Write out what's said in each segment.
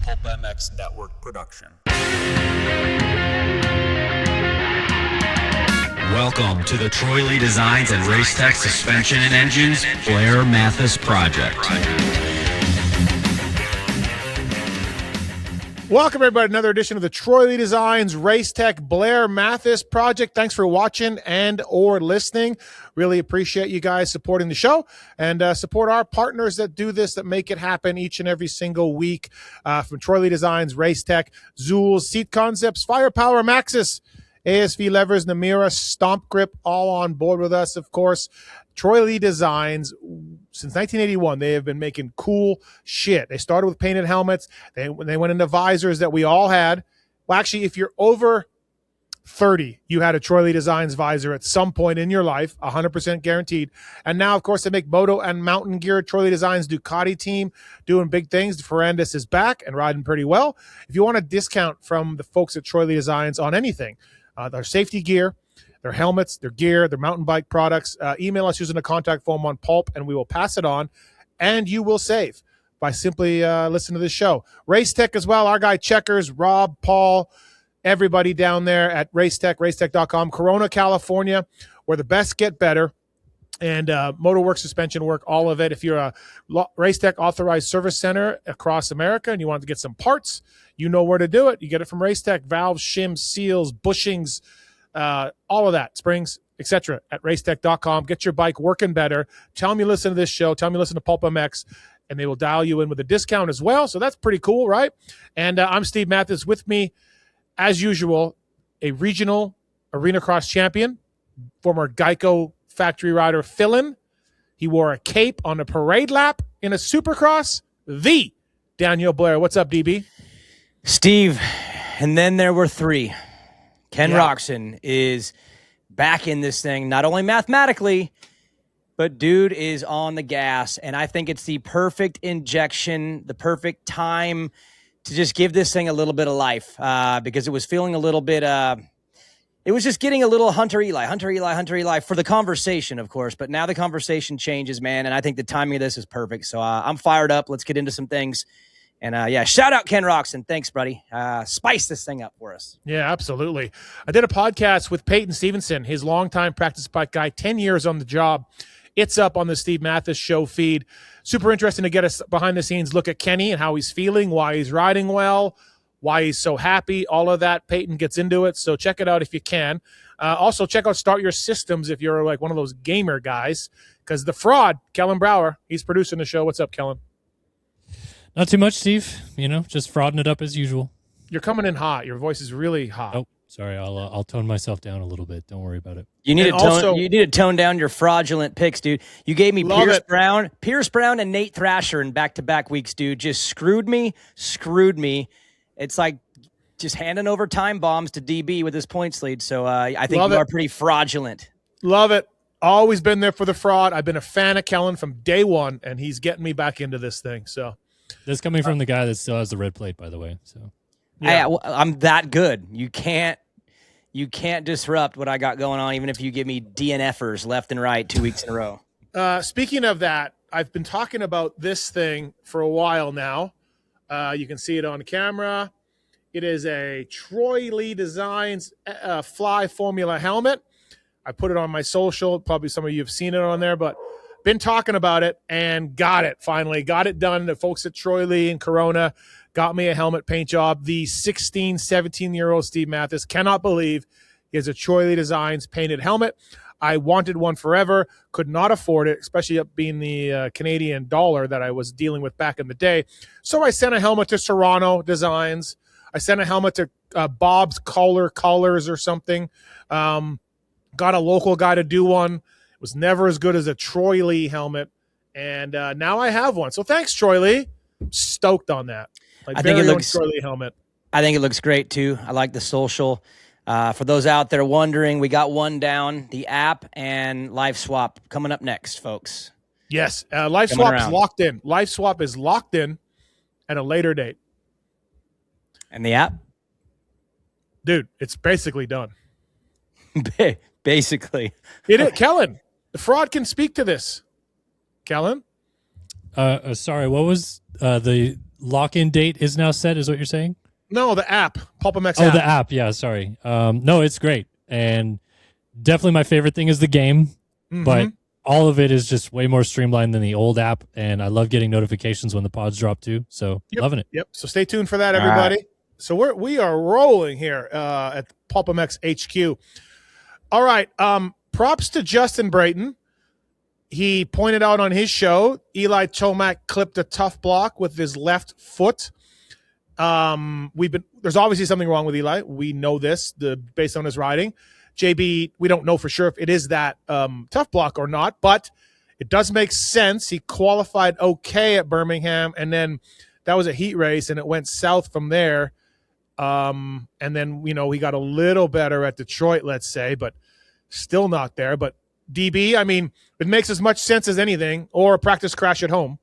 ClubMX Network production. Welcome to the Troy Lee Designs and Racetech Suspension and Engines Blair Matthes Project. Welcome, everybody, to another edition of the Troy Lee Designs Racetech Blair Matthes Project. Thanks for watching and or listening. Really appreciate you guys supporting the show and support our partners that do this, that make it happen each and every single week. From Troy Lee Designs, Racetech, Zool, Seat Concepts, Firepower, Maxxis, ASV Levers, Namira, Stomp Grip, all on board with us, of course. Troy Lee Designs, since 1981, they have been making cool shit. They started with painted helmets. They went into visors that we all had. Well, actually, if you're over 30, you had a Troy Lee Designs visor at some point in your life, 100% guaranteed. And now, of course, they make moto and mountain gear. Troy Lee Designs Ducati team doing big things. Ferrandis is back and riding pretty well. If you want a discount from the folks at Troy Lee Designs on anything, their safety gear, their helmets, their gear, their mountain bike products, email us using the contact form on Pulp, and we will pass it on, and you will save by simply listening to this show. Racetech as well, our guy Checkers, Rob, Paul, everybody down there at Racetech, racetech.com, Corona, California, where the best get better, and motor work, suspension work, all of it. If you're a Racetech authorized service center across America and you want to get some parts, you know where to do it. You get it from Racetech, valves, shims, seals, bushings, all of that, springs, etc. at racetech.com. Get your bike working better. Tell them you listen to this show. Tell them you listen to Pulp MX, and they will dial you in with a discount as well. So that's pretty cool, right? And I'm Steve Matthes. With me, as usual, a regional arena cross champion, former Geico factory rider Philin. He wore a cape on a parade lap in a supercross. The Daniel Blair. What's up, DB? Steve, and then there were three. Ken Roczen is back in this thing, not only mathematically, but dude is on the gas, and I think it's the perfect injection, the perfect time to just give this thing a little bit of life, because it was feeling a little bit, it was just getting a little Hunter Eli for the conversation, of course, but now the conversation changes, man, and I think the timing of this is perfect, so I'm fired up. Let's get into some things. And, shout out Ken Roczen. Thanks, buddy. Spice this thing up for us. Yeah, absolutely. I did a podcast with Peyton Stevenson, his longtime practice bike guy, 10 years on the job. It's up on the Steve Matthes show feed. Super interesting to get us behind-the-scenes look at Kenny and how he's feeling, why he's riding well, why he's so happy, all of that. Peyton gets into it, so check it out if you can. Also, check out Start Your Systems if you're like one of those gamer guys, because the fraud, Kellen Brower, he's producing the show. What's up, Kellen? Not too much, Steve. Just frauding it up as usual. You're coming in hot. Your voice is really hot. Oh, sorry. I'll tone myself down a little bit. Don't worry about it. You need to tone down your fraudulent picks, dude. You gave me Pierce Brown, and Nate Thrasher in back-to-back weeks, dude. Just screwed me. It's like just handing over time bombs to DB with his points lead. So I think you are pretty fraudulent. Love it. Always been there for the fraud. I've been a fan of Kellen from day one, and he's getting me back into this thing. So. This coming from the guy that still has the red plate, by the way. So, yeah, I'm that good. You can't disrupt what I got going on, even if you give me DNFers left and right 2 weeks in a row. Speaking of that, I've been talking about this thing for a while now. You can see it on camera. It is a Troy Lee Designs Fly Formula helmet. I put it on my social. Probably some of you have seen it on there, but been talking about it and got it finally. Got it done. The folks at Troy Lee and Corona got me a helmet paint job. The 16, 17-year-old Steve Matthes cannot believe he has a Troy Lee Designs painted helmet. I wanted one forever, could not afford it, especially up being the Canadian dollar that I was dealing with back in the day. So I sent a helmet to Serrano Designs. I sent a helmet to Bob's Colors or something. Got a local guy to do one. Was never as good as a Troy Lee helmet, and now I have one. So thanks, Troy Lee. I'm stoked on that. I think it looks Troy Lee helmet. I think it looks great too. I like the social. For those out there wondering, we got one down, the app and Live Swap coming up next, folks. Yes, Live Swap is locked in. Live Swap is locked in at a later date. And the app? Dude, it's basically done. Basically. It is. Kellen, the fraud can speak to this. Kellen? Sorry, what was the lock-in date is now set, is what you're saying? No, the app, PulpMX Oh, app. the app. Yeah, sorry. No, it's great. And definitely my favorite thing is the game, but all of it is just way more streamlined than the old app. And I love getting notifications when the pods drop too. So loving it. Yep. So stay tuned for that, everybody. All right. So we are rolling here at PulpMX HQ. All right. Props to Justin Brayton. He pointed out on his show, Eli Tomac clipped a tough block with his left foot. There's obviously something wrong with Eli. We know this based on his riding. JB, we don't know for sure if it is that tough block or not, but it does make sense. He qualified okay at Birmingham, and then that was a heat race, and it went south from there. And then, he got a little better at Detroit, let's say, but still not there. But DB, I mean, it makes as much sense as anything, or a practice crash at home.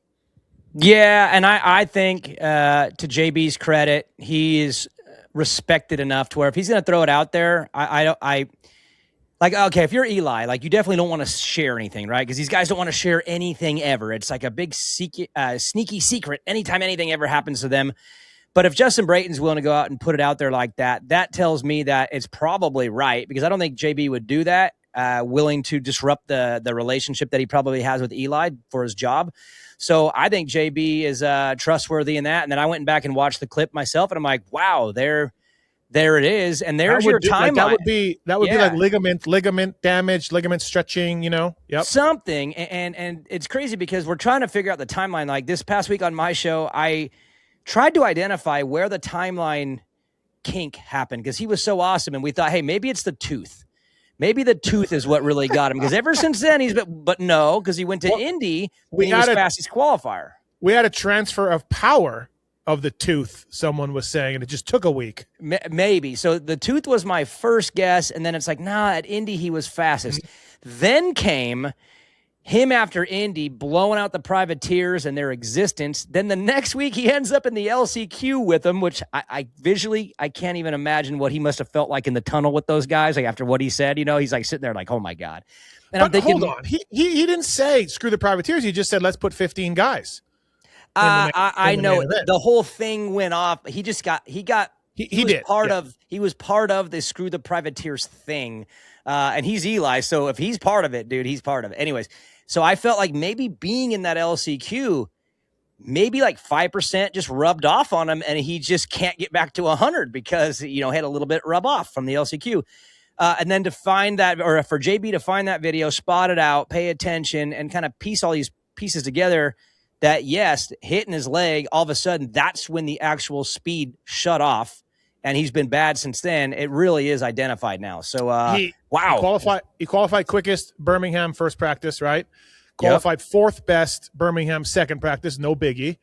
Yeah, and I think to JB's credit, he is respected enough to where if he's going to throw it out there, okay, if you're Eli, you definitely don't want to share anything, right? Because these guys don't want to share anything ever. It's like a big sneaky secret anytime anything ever happens to them. But if Justin Brayton's willing to go out and put it out there like that, that tells me that it's probably right, because I don't think JB would do that, willing to disrupt the relationship that he probably has with Eli for his job. So I think JB is trustworthy in that. And then I went back and watched the clip myself, and I'm like, wow, there it is. And there's your timeline. That would be like ligament damage, ligament stretching, Yep. Something. And it's crazy because we're trying to figure out the timeline. Like this past week on my show, I tried to identify where the timeline kink happened, because he was so awesome. And we thought, hey, maybe it's the tooth. Maybe the tooth is what really got him, because ever since then but no, because he went to Indy when he was fastest qualifier. We had a transfer of power of the tooth, someone was saying, and it just took a week. Maybe. So the tooth was my first guess, and then it's like, nah, at Indy he was fastest. Then came him after Indy blowing out the privateers and their existence. Then the next week he ends up in the LCQ with them, which I visually, I can't even imagine what he must have felt like in the tunnel with those guys. Like after what he said, he's like sitting there like, oh my God. And I'm thinking, hold on. He didn't say screw the privateers. He just said, let's put 15 guys. I know the whole thing went off. He was part of the screw the privateers thing. And he's Eli. So if he's part of it, dude, he's part of it. Anyways. So I felt like maybe being in that LCQ, maybe like 5% just rubbed off on him, and he just can't get back to 100 because, had a little bit rub off from the LCQ. And then to find that, or for JB to find that video, spot it out, pay attention, and kind of piece all these pieces together that, yes, hitting his leg, all of a sudden, that's when the actual speed shut off. And he's been bad since then. It really is identified now. So, wow. He qualified quickest Birmingham first practice, right? Qualified fourth best Birmingham second practice, no biggie.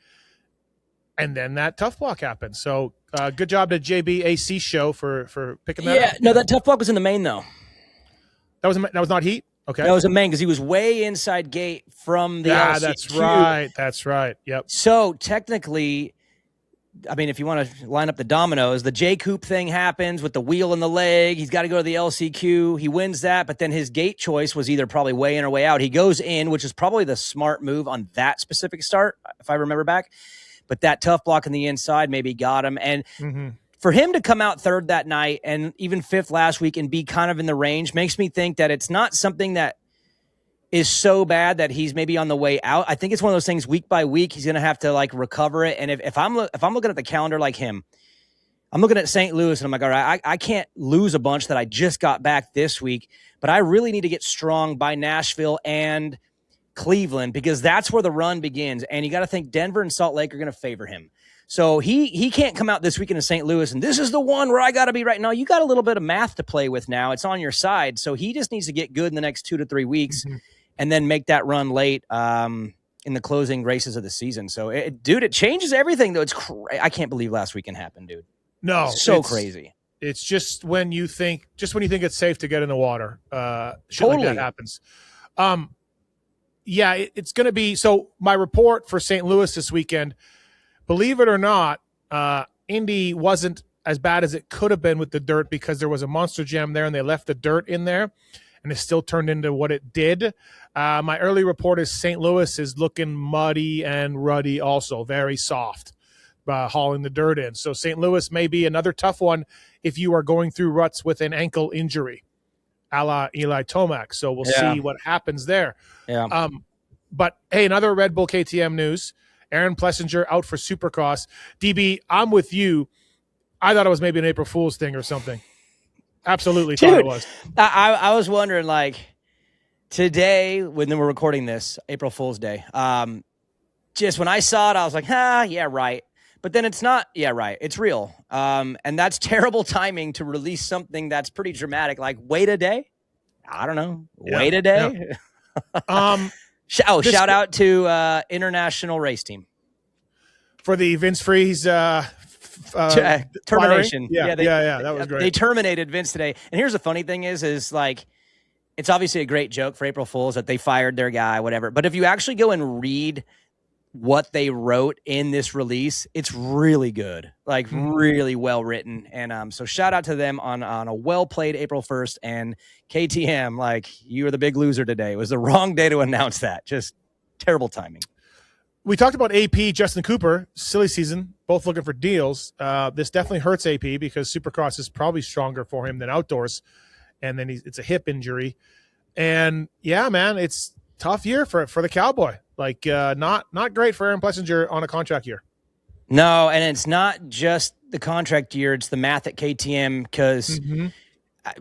And then that tough block happened. So, good job to JB AC show for picking that up. Yeah, no, that tough block was in the main, though. That was not heat? Okay. That was a main because he was way inside gate from the LCQ. That's right. Yep. So, technically, I mean, if you want to line up the dominoes, the J Coop thing happens with the wheel in the leg. He's got to go to the LCQ. He wins that, but then his gate choice was either probably way in or way out. He goes in, which is probably the smart move on that specific start, if I remember back. But that tough block on the inside maybe got him. And for him to come out third that night and even fifth last week and be kind of in the range makes me think that it's not something that is so bad that he's maybe on the way out. I think it's one of those things week by week, he's going to have to recover it. And if I'm looking at the calendar like him, I'm looking at St. Louis and I'm like, all right, I can't lose a bunch that I just got back this week, but I really need to get strong by Nashville and Cleveland because that's where the run begins. And you got to think Denver and Salt Lake are going to favor him. So he can't come out this weekend in St. Louis and this is the one where I got to be right now. You got a little bit of math to play with now. It's on your side. So he just needs to get good in the next 2 to 3 weeks. And then make that run late in the closing races of the season. So, it changes everything, though. I can't believe last weekend happened, dude. No, it's so crazy. It's just when you think it's safe to get in the water, shit totally. like that happens. It's going to be. So my report for St. Louis this weekend, believe it or not, Indy wasn't as bad as it could have been with the dirt because there was a monster jam there and they left the dirt in there. And it still turned into what it did. My early report is St. Louis is looking muddy and ruddy also, very soft. hauling the dirt in. So St. Louis may be another tough one if you are going through ruts with an ankle injury, a la Eli Tomac. So we'll see what happens there. Yeah. But, hey, another Red Bull KTM news. Aaron Plessinger out for Supercross. DB, I'm with you. I thought it was maybe an April Fool's thing or something. Absolutely thought it was. I was wondering, like, today, when we're recording this, April Fool's Day, just when I saw it, I was like, yeah, right. But then it's not, yeah, right. It's real. And that's terrible timing to release something that's pretty dramatic. Like, wait a day? I don't know. Wait a day? Yeah. Shout out to International Race Team. For the Vince Freeze termination. Yeah, that was great. They terminated Vince today. And here's the funny thing is like, it's obviously a great joke for April Fools that they fired their guy, whatever. But if you actually go and read what they wrote in this release, it's really good, like really well written. And so shout out to them on a well played April 1st. And KTM, like, you were the big loser today. It was the wrong day to announce that. Just terrible timing. We talked about AP, Justin Cooper, silly season, both looking for deals. This definitely hurts AP because Supercross is probably stronger for him than outdoors. And then it's a hip injury. And yeah, man, it's tough year for the Cowboy. Like, not great for Aaron Plessinger on a contract year. No, and it's not just the contract year; it's the math at KTM because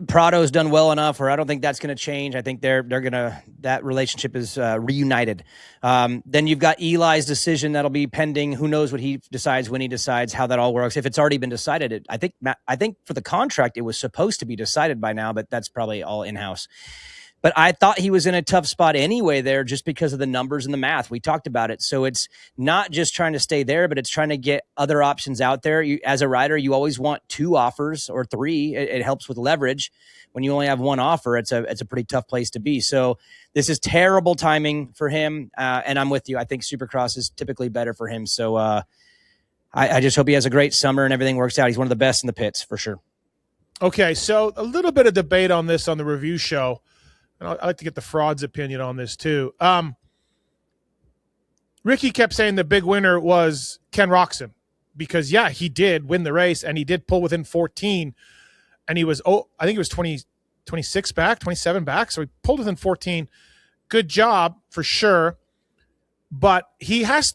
Prado's done well enough, or I don't think that's going to change. I think they're gonna, that relationship is reunited. Then you've got Eli's decision that'll be pending. Who knows what he decides, when he decides, how that all works. If it's already been decided, I think for the contract it was supposed to be decided by now, but that's probably all in house. But I thought he was in a tough spot anyway there just because of the numbers and the math. We talked about it. So it's not just trying to stay there, but it's trying to get other options out there. As a rider, you always want 2 offers or 3. It helps with leverage. When you only have 1 offer, it's a pretty tough place to be. So this is terrible timing for him. And I'm with you. I think Supercross is typically better for him. So I just hope he has a great summer and everything works out. He's one of the best in the pits for sure. Okay, so a little bit of debate on this on the review show. I'd like to get the fraud's opinion on this too. Ricky kept saying the big winner was Ken Roczen because, yeah, he did win the race and he did pull within 14. And he was, I think it was 26 back, 27 back. So he pulled within 14. Good job for sure. But he has,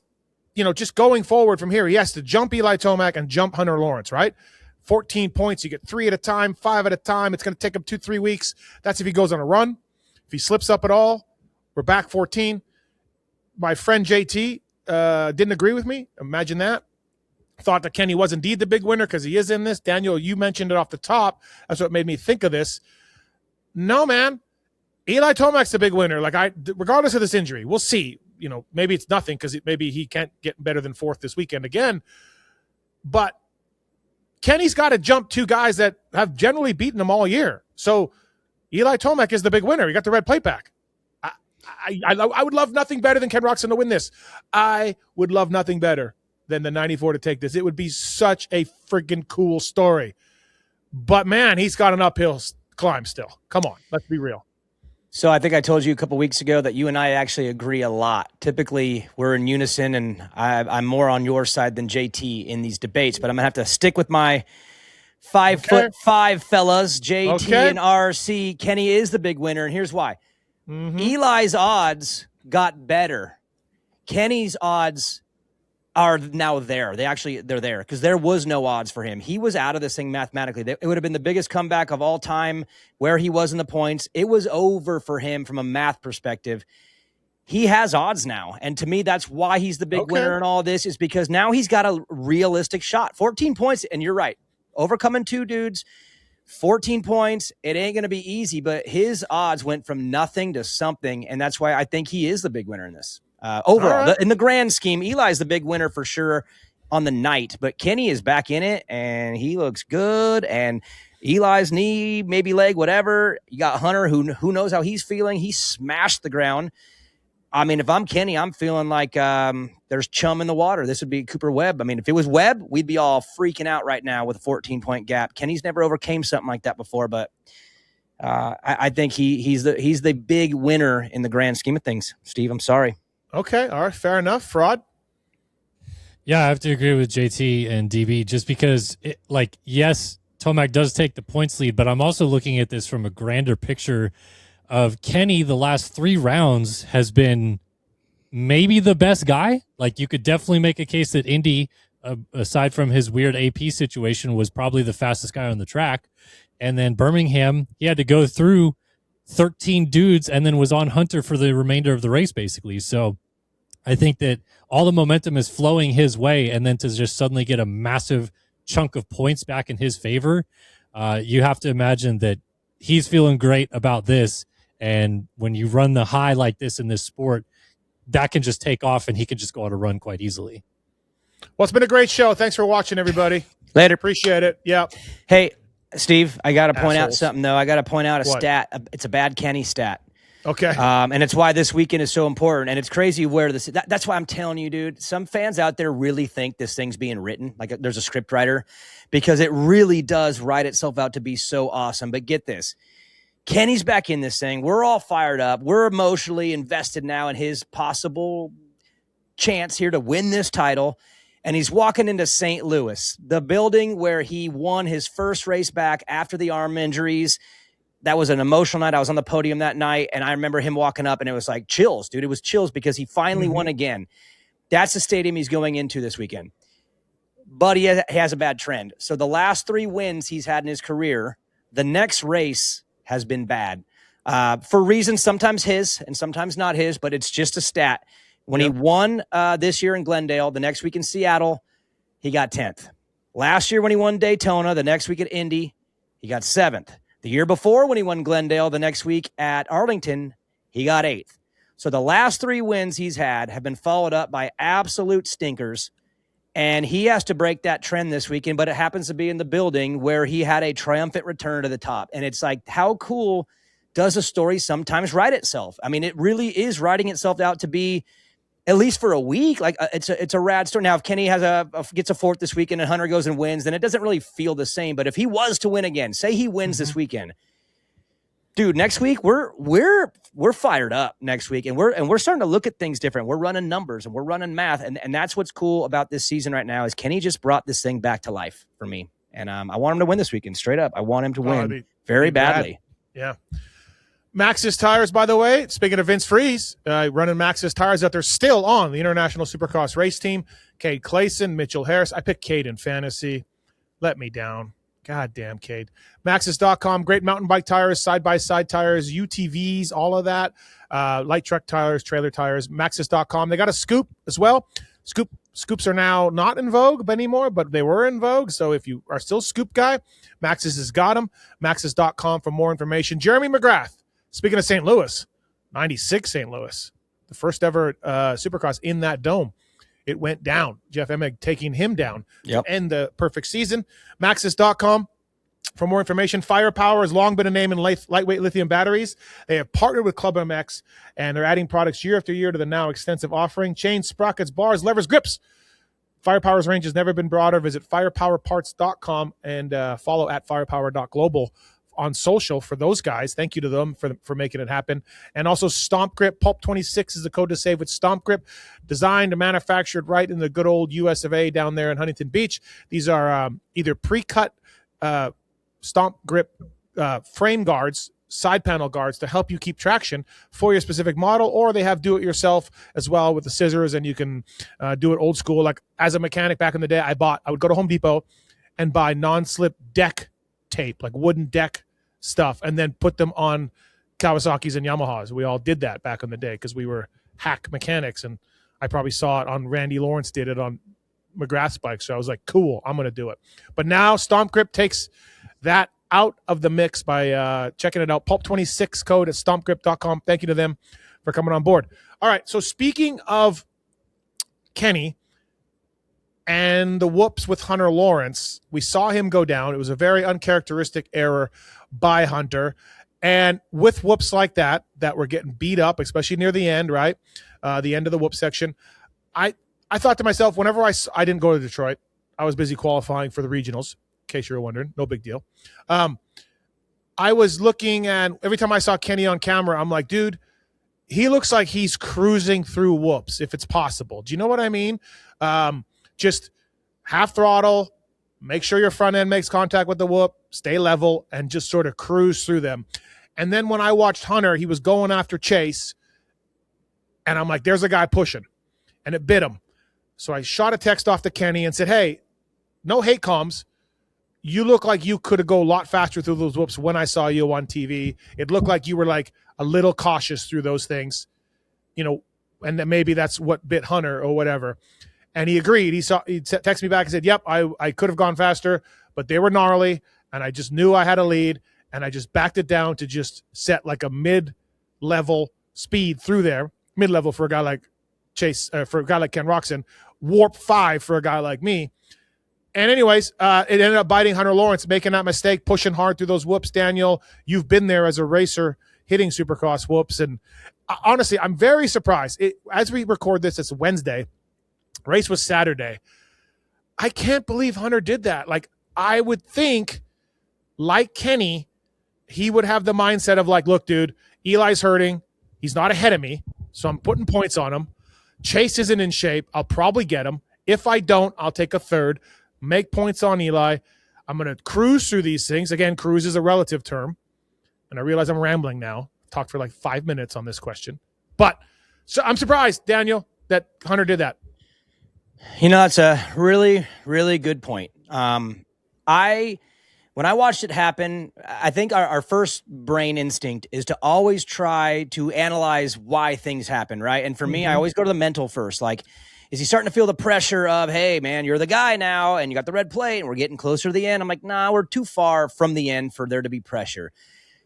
just going forward from here, he has to jump Eli Tomac and jump Hunter Lawrence, right? 14 points. You get 3 at a time, 5 at a time. It's going to take him 2-3 weeks. That's if he goes on a run. If he slips up at all, we're back 14. My friend JT didn't agree with me. Imagine that. Thought that Kenny was indeed the big winner because he is in this. Daniel, you mentioned it off the top. That's what made me think of this. No, man. Eli Tomac's the big winner. Regardless of this injury, we'll see. Maybe it's nothing because maybe he can't get better than 4th this weekend again. But Kenny's got to jump 2 guys that have generally beaten him all year. So Eli Tomac is the big winner. He got the red plate back. I would love nothing better than Ken Roczen to win this. I would love nothing better than the 94 to take this. It would be such a freaking cool story. But, man, he's got an uphill climb still. Come on. Let's be real. So I think I told you a couple weeks ago that you and I actually agree a lot. Typically, we're in unison, and I'm more on your side than JT in these debates. But I'm going to have to stick with my 5'5" fellas, JT and RC. Kenny is the big winner, and here's why. Eli's odds got better. Kenny's odds are now there. They're there because there was no odds for him. He was out of this thing mathematically. It would have been the biggest comeback of all time where he was in the points. It was over for him from a math perspective. He has odds now. And to me, that's why he's the big winner in all this, is because now he's got a realistic shot. 14 points, and you're right. Overcoming 2 dudes, 14 points. It ain't going to be easy, but his odds went from nothing to something, and that's why I think he is the big winner in this. Overall, in the grand scheme, Eli's the big winner for sure on the night, but Kenny is back in it, and he looks good, and Eli's knee, maybe leg, whatever. You got Hunter, who knows how he's feeling. He smashed the ground. I mean, if I'm Kenny, I'm feeling like there's chum in the water. This would be Cooper Webb. I mean, if it was Webb, we'd be all freaking out right now with a 14-point gap. Kenny's never overcame something like that before, but I think he's the big winner in the grand scheme of things. Steve, I'm sorry. Okay, all right, fair enough. Fraud? Yeah, I have to agree with JT and DB just because, yes, Tomac does take the points lead, but I'm also looking at this from a grander picture of Kenny. The last 3 rounds has been maybe the best guy. Like, you could definitely make a case that Indy, aside from his weird AP situation, was probably the fastest guy on the track. And then Birmingham, he had to go through 13 dudes and then was on Hunter for the remainder of the race, basically. So I think that all the momentum is flowing his way, and then to just suddenly get a massive chunk of points back in his favor, you have to imagine that he's feeling great about this. And when you run the high like this in this sport, that can just take off, and he can just go on a run quite easily. Well, it's been a great show. Thanks for watching, everybody. Later. Appreciate it. Yeah. Hey, Steve, I got to point out Assholes. something, though. I got to point out a What? stat. It's a bad Kenny stat. Okay. And it's why this weekend is so important. And it's crazy where this. That's why I'm telling you, dude. Some fans out there really think this thing's being written, like there's a script writer, because it really does write itself out to be so awesome. But get this. Kenny's back in this thing. We're all fired up. We're emotionally invested now in his possible chance here to win this title. And he's walking into St. Louis, the building where he won his first race back after the arm injuries. That was an emotional night. I was on the podium that night, and I remember him walking up, and it was like chills, dude. It was chills because he finally won again. That's the stadium he's going into this weekend. But he has a bad trend. So the last 3 wins he's had in his career, the next race has been bad. For reasons sometimes his and sometimes not his, but it's just a stat. When he won this year in Glendale, the next week in Seattle, he got 10th. Last year when he won Daytona, the next week at Indy, he got 7th. The year before when he won Glendale, the next week at Arlington, he got 8th. So the last 3 wins he's had have been followed up by absolute stinkers, and he has to break that trend this weekend, but it happens to be in the building where he had a triumphant return to the top. And it's like, how cool does a story sometimes write itself? I mean, it really is writing itself out to be, at least for a week, like it's a rad story. Now, if Kenny has gets a 4th this weekend and Hunter goes and wins, then it doesn't really feel the same. But if he was to win again, say he wins this weekend, dude, next week we're fired up next week, and we're starting to look at things different. We're running numbers and we're running math, and that's what's cool about this season right now is Kenny just brought this thing back to life for me, and I want him to win this weekend straight up. I want him to win very badly. Yeah. Maxxis Tires, by the way, speaking of Vince Freeze, running Maxxis Tires out there still on the International Supercross race team. Cade Clayson, Mitchell Harris. I picked Cade in fantasy. Let me down. God damn, Cade. Maxxis.com, great mountain bike tires, side-by-side tires, UTVs, all of that. Light truck tires, trailer tires. Maxxis.com. They got a scoop as well. Scoops are now not in vogue anymore, but they were in vogue. So if you are still a scoop guy, Maxxis has got them. Maxxis.com for more information. Jeremy McGrath. Speaking of St. Louis, 96 St. Louis, the first ever Supercross in that dome. It went down. Jeff Emig taking him down to end the perfect season. Maxxis.com for more information. Firepower has long been a name in lightweight lithium batteries. They have partnered with ClubMX, and they're adding products year after year to the now extensive offering. Chains, sprockets, bars, levers, grips. Firepower's range has never been broader. Visit firepowerparts.com and follow at firepower.global on social for those guys. Thank you to them for making it happen. And also Stomp Grip. Pulp 26 is the code to save with Stomp Grip. Designed and manufactured right in the good old US of A down there in Huntington Beach. These are either pre-cut Stomp Grip frame guards, side panel guards to help you keep traction for your specific model, or they have do-it-yourself as well with the scissors, and you can do it old school. Like as a mechanic back in the day, I would go to Home Depot and buy non-slip deck tape, like wooden deck stuff, and then put them on Kawasaki's and Yamahas. We all did that back in the day because we were hack mechanics, and I probably saw it on Randy Lawrence did it on McGrath's bike, so I was like, cool, I'm going to do it. But now Stomp Grip takes that out of the mix by checking it out. Pulp 26 code at stompgrip.com. Thank you to them for coming on board. All right, so speaking of Kenny and the whoops with Hunter Lawrence, we saw him go down. It was a very uncharacteristic error by Hunter. And with whoops like that were getting beat up, especially near the end, right? The end of the whoop section. I thought to myself, whenever I didn't go to Detroit, I was busy qualifying for the regionals, in case you're wondering. No big deal. I was looking, and every time I saw Kenny on camera, I'm like, dude, he looks like he's cruising through whoops, if it's possible. Do you know what I mean? just half throttle, make sure your front end makes contact with the whoop, stay level, and just sort of cruise through them. And then when I watched Hunter, he was going after Chase, and I'm like, there's a guy pushing, and it bit him. So I shot a text off to Kenny and said, hey, no hate comms. You look like you could have go a lot faster through those whoops when I saw you on TV. It looked like you were like a little cautious through those things, and that maybe that's what bit Hunter or whatever. And he agreed. He texted me back and said, yep, I could have gone faster, but they were gnarly, and I just knew I had a lead, and I just backed it down to just set like a mid-level speed through there, mid-level for a guy like Chase, for a guy like Ken Roczen, warp 5 for a guy like me. And anyways, it ended up biting Hunter Lawrence, making that mistake, pushing hard through those whoops. Daniel, you've been there as a racer hitting Supercross whoops. And honestly, I'm very surprised. As we record this, it's Wednesday. Race was Saturday. I can't believe Hunter did that. Like, I would think, like Kenny, he would have the mindset of like, look, dude, Eli's hurting. He's not ahead of me, so I'm putting points on him. Chase isn't in shape. I'll probably get him. If I don't, I'll take a third. Make points on Eli. I'm going to cruise through these things. Again, cruise is a relative term. And I realize I'm rambling now. Talked for like 5 minutes on this question. But so I'm surprised, Daniel, that Hunter did that. That's a really, really good point. When I watched it happen, I think our first brain instinct is to always try to analyze why things happen, right? And for me, I always go to the mental first. Like, is he starting to feel the pressure of, hey, man, you're the guy now, and you got the red plate, and we're getting closer to the end? I'm like, nah, we're too far from the end for there to be pressure.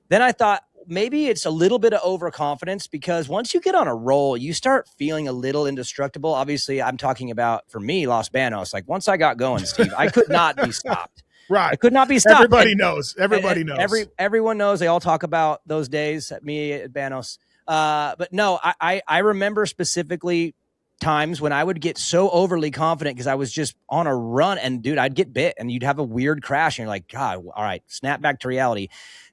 Then I thought maybe it's a little bit of overconfidence, because once you get on a roll, you start feeling a little indestructible. Obviously, I'm talking about, for me, Los Banos. Like, once I got going, Steve, I could not be stopped. Right. I could not be stopped. Everybody knows. Everybody knows. Everyone knows. They all talk about those days at me at Banos. But no, I remember specifically times when I would get so overly confident because I was just on a run, and dude, I'd get bit and you'd have a weird crash and you're like, God, all right, snap back to reality.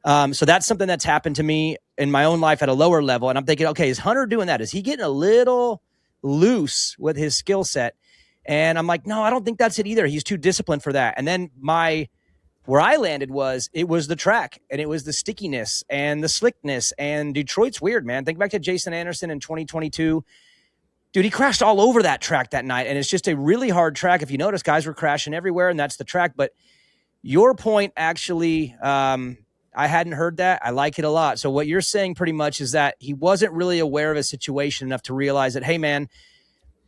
So that's something that's happened to me in my own life at a lower level. And I'm thinking, okay, is Hunter doing that? Is he getting a little loose with his skill set? And I'm like, no, I don't think that's it either. He's too disciplined for that. And then where I landed was the track, and it was the stickiness and the slickness. And Detroit's weird, man. Think back to Jason Anderson in 2022. Dude, he crashed all over that track that night, and it's just a really hard track. If you notice, guys were crashing everywhere, and that's the track. But your point, actually, I hadn't heard that. I like it a lot. So what you're saying pretty much is that he wasn't really aware of a situation enough to realize that, hey, man,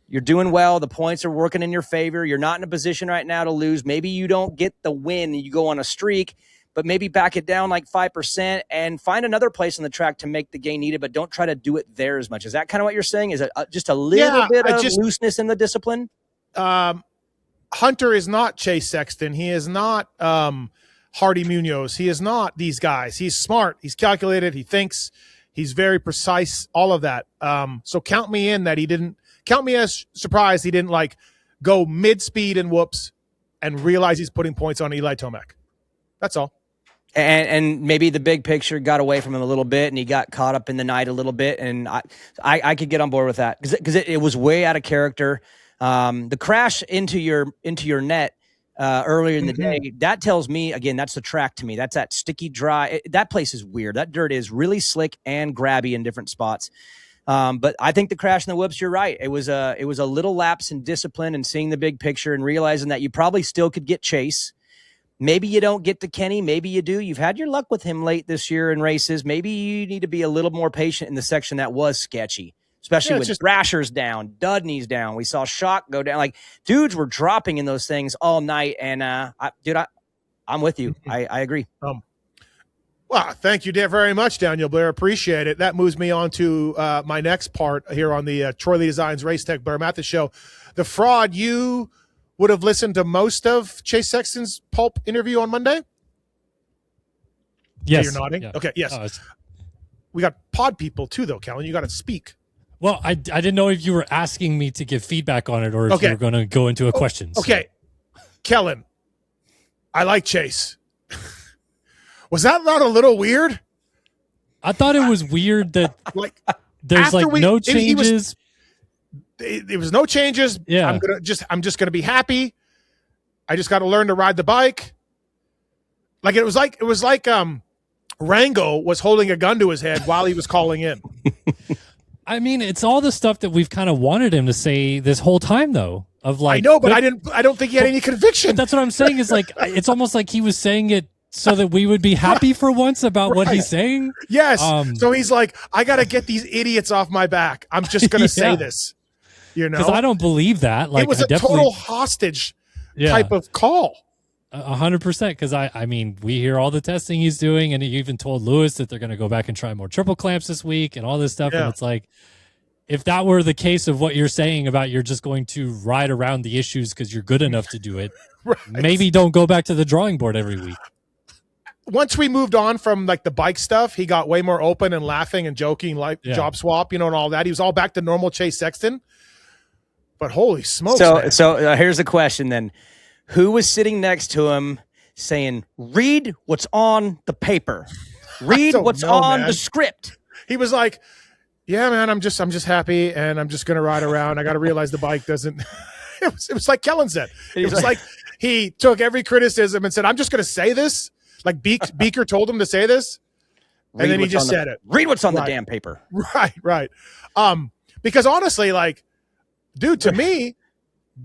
you're doing well. The points are working in your favor. You're not in a position right now to lose. Maybe you don't get the win and you go on a streak, but maybe back it down like 5% and find another place on the track to make the gain needed, but don't try to do it there as much. Is that kind of what you're saying? Is it just a little bit of looseness in the discipline? Hunter is not Chase Sexton. He is not Hardy Munoz. He is not these guys. He's smart. He's calculated. He thinks. He's very precise, all of that. So count me in that he didn't. Count me as surprised he didn't like go mid-speed and whoops and realize he's putting points on Eli Tomac. That's all. And maybe the big picture got away from him a little bit, and he got caught up in the night a little bit. And I could get on board with that because it was way out of character. The crash into your net earlier in the day, that tells me, again, that's the track to me. That's that sticky, dry. That place is weird. That dirt is really slick and grabby in different spots. But I think the crash in the whoops, you're right. It was a little lapse in discipline and seeing the big picture and realizing that you probably still could get Chase. Maybe you don't get to Kenny. Maybe you do. You've had your luck with him late this year in races. Maybe you need to be a little more patient in the section that was sketchy, especially with Thrasher's down, Dudney's down. We saw Shock go down. Like, dudes were dropping in those things all night. And, I'm with you. I agree. Well, thank you very much, Daniel Blair. Appreciate it. That moves me on to my next part here on the Troy Lee Designs Race Tech Blair Matthes show. The fraud, you would have listened to most of Chase Sexton's Pulp interview on Monday? Yes. Okay, you're nodding? Yeah. Okay, yes. We got pod people too, though, Kellen. You got to speak. Well, I didn't know if you were asking me to give feedback on it or if you were going to go into a question. Okay. Kellen, I like Chase. Was that not a little weird? I thought it was weird that like there's like no changes. There was no changes. Yeah. I'm just gonna be happy. I just got to learn to ride the bike. Like it was like Rango was holding a gun to his head while he was calling in. I mean, it's all the stuff that we've kind of wanted him to say this whole time, though. Of like, I know, but I don't think he had any conviction. That's what I'm saying. Is like, it's almost like he was saying it so that we would be happy for once about what he's saying. Yes. So he's like, I got to get these idiots off my back. I'm just going to say this. You know, because I don't believe that. Like, it was a total hostage type of call. 100%. Because I mean, we hear all the testing he's doing, and he even told Lewis that they're going to go back and try more triple clamps this week and all this stuff. Yeah. And it's like, if that were the case of what you're saying about you're just going to ride around the issues because you're good enough to do it, maybe don't go back to the drawing board every week. Once we moved on from like the bike stuff, he got way more open and laughing and joking, like job swap, and all that. He was all back to normal Chase Sexton. But holy smokes! So here's the question then: who was sitting next to him saying, "Read what's on the paper, read what's on the script"? He was like, "Yeah, man, I'm just happy, and I'm just gonna ride around. I got to realize the bike doesn't." It was like Kellen said. It was like he took every criticism and said, "I'm just gonna say this." Like Beaker told him to say this, and then he just said it. Read what's on the damn paper. Right. Because honestly, like, dude, to me,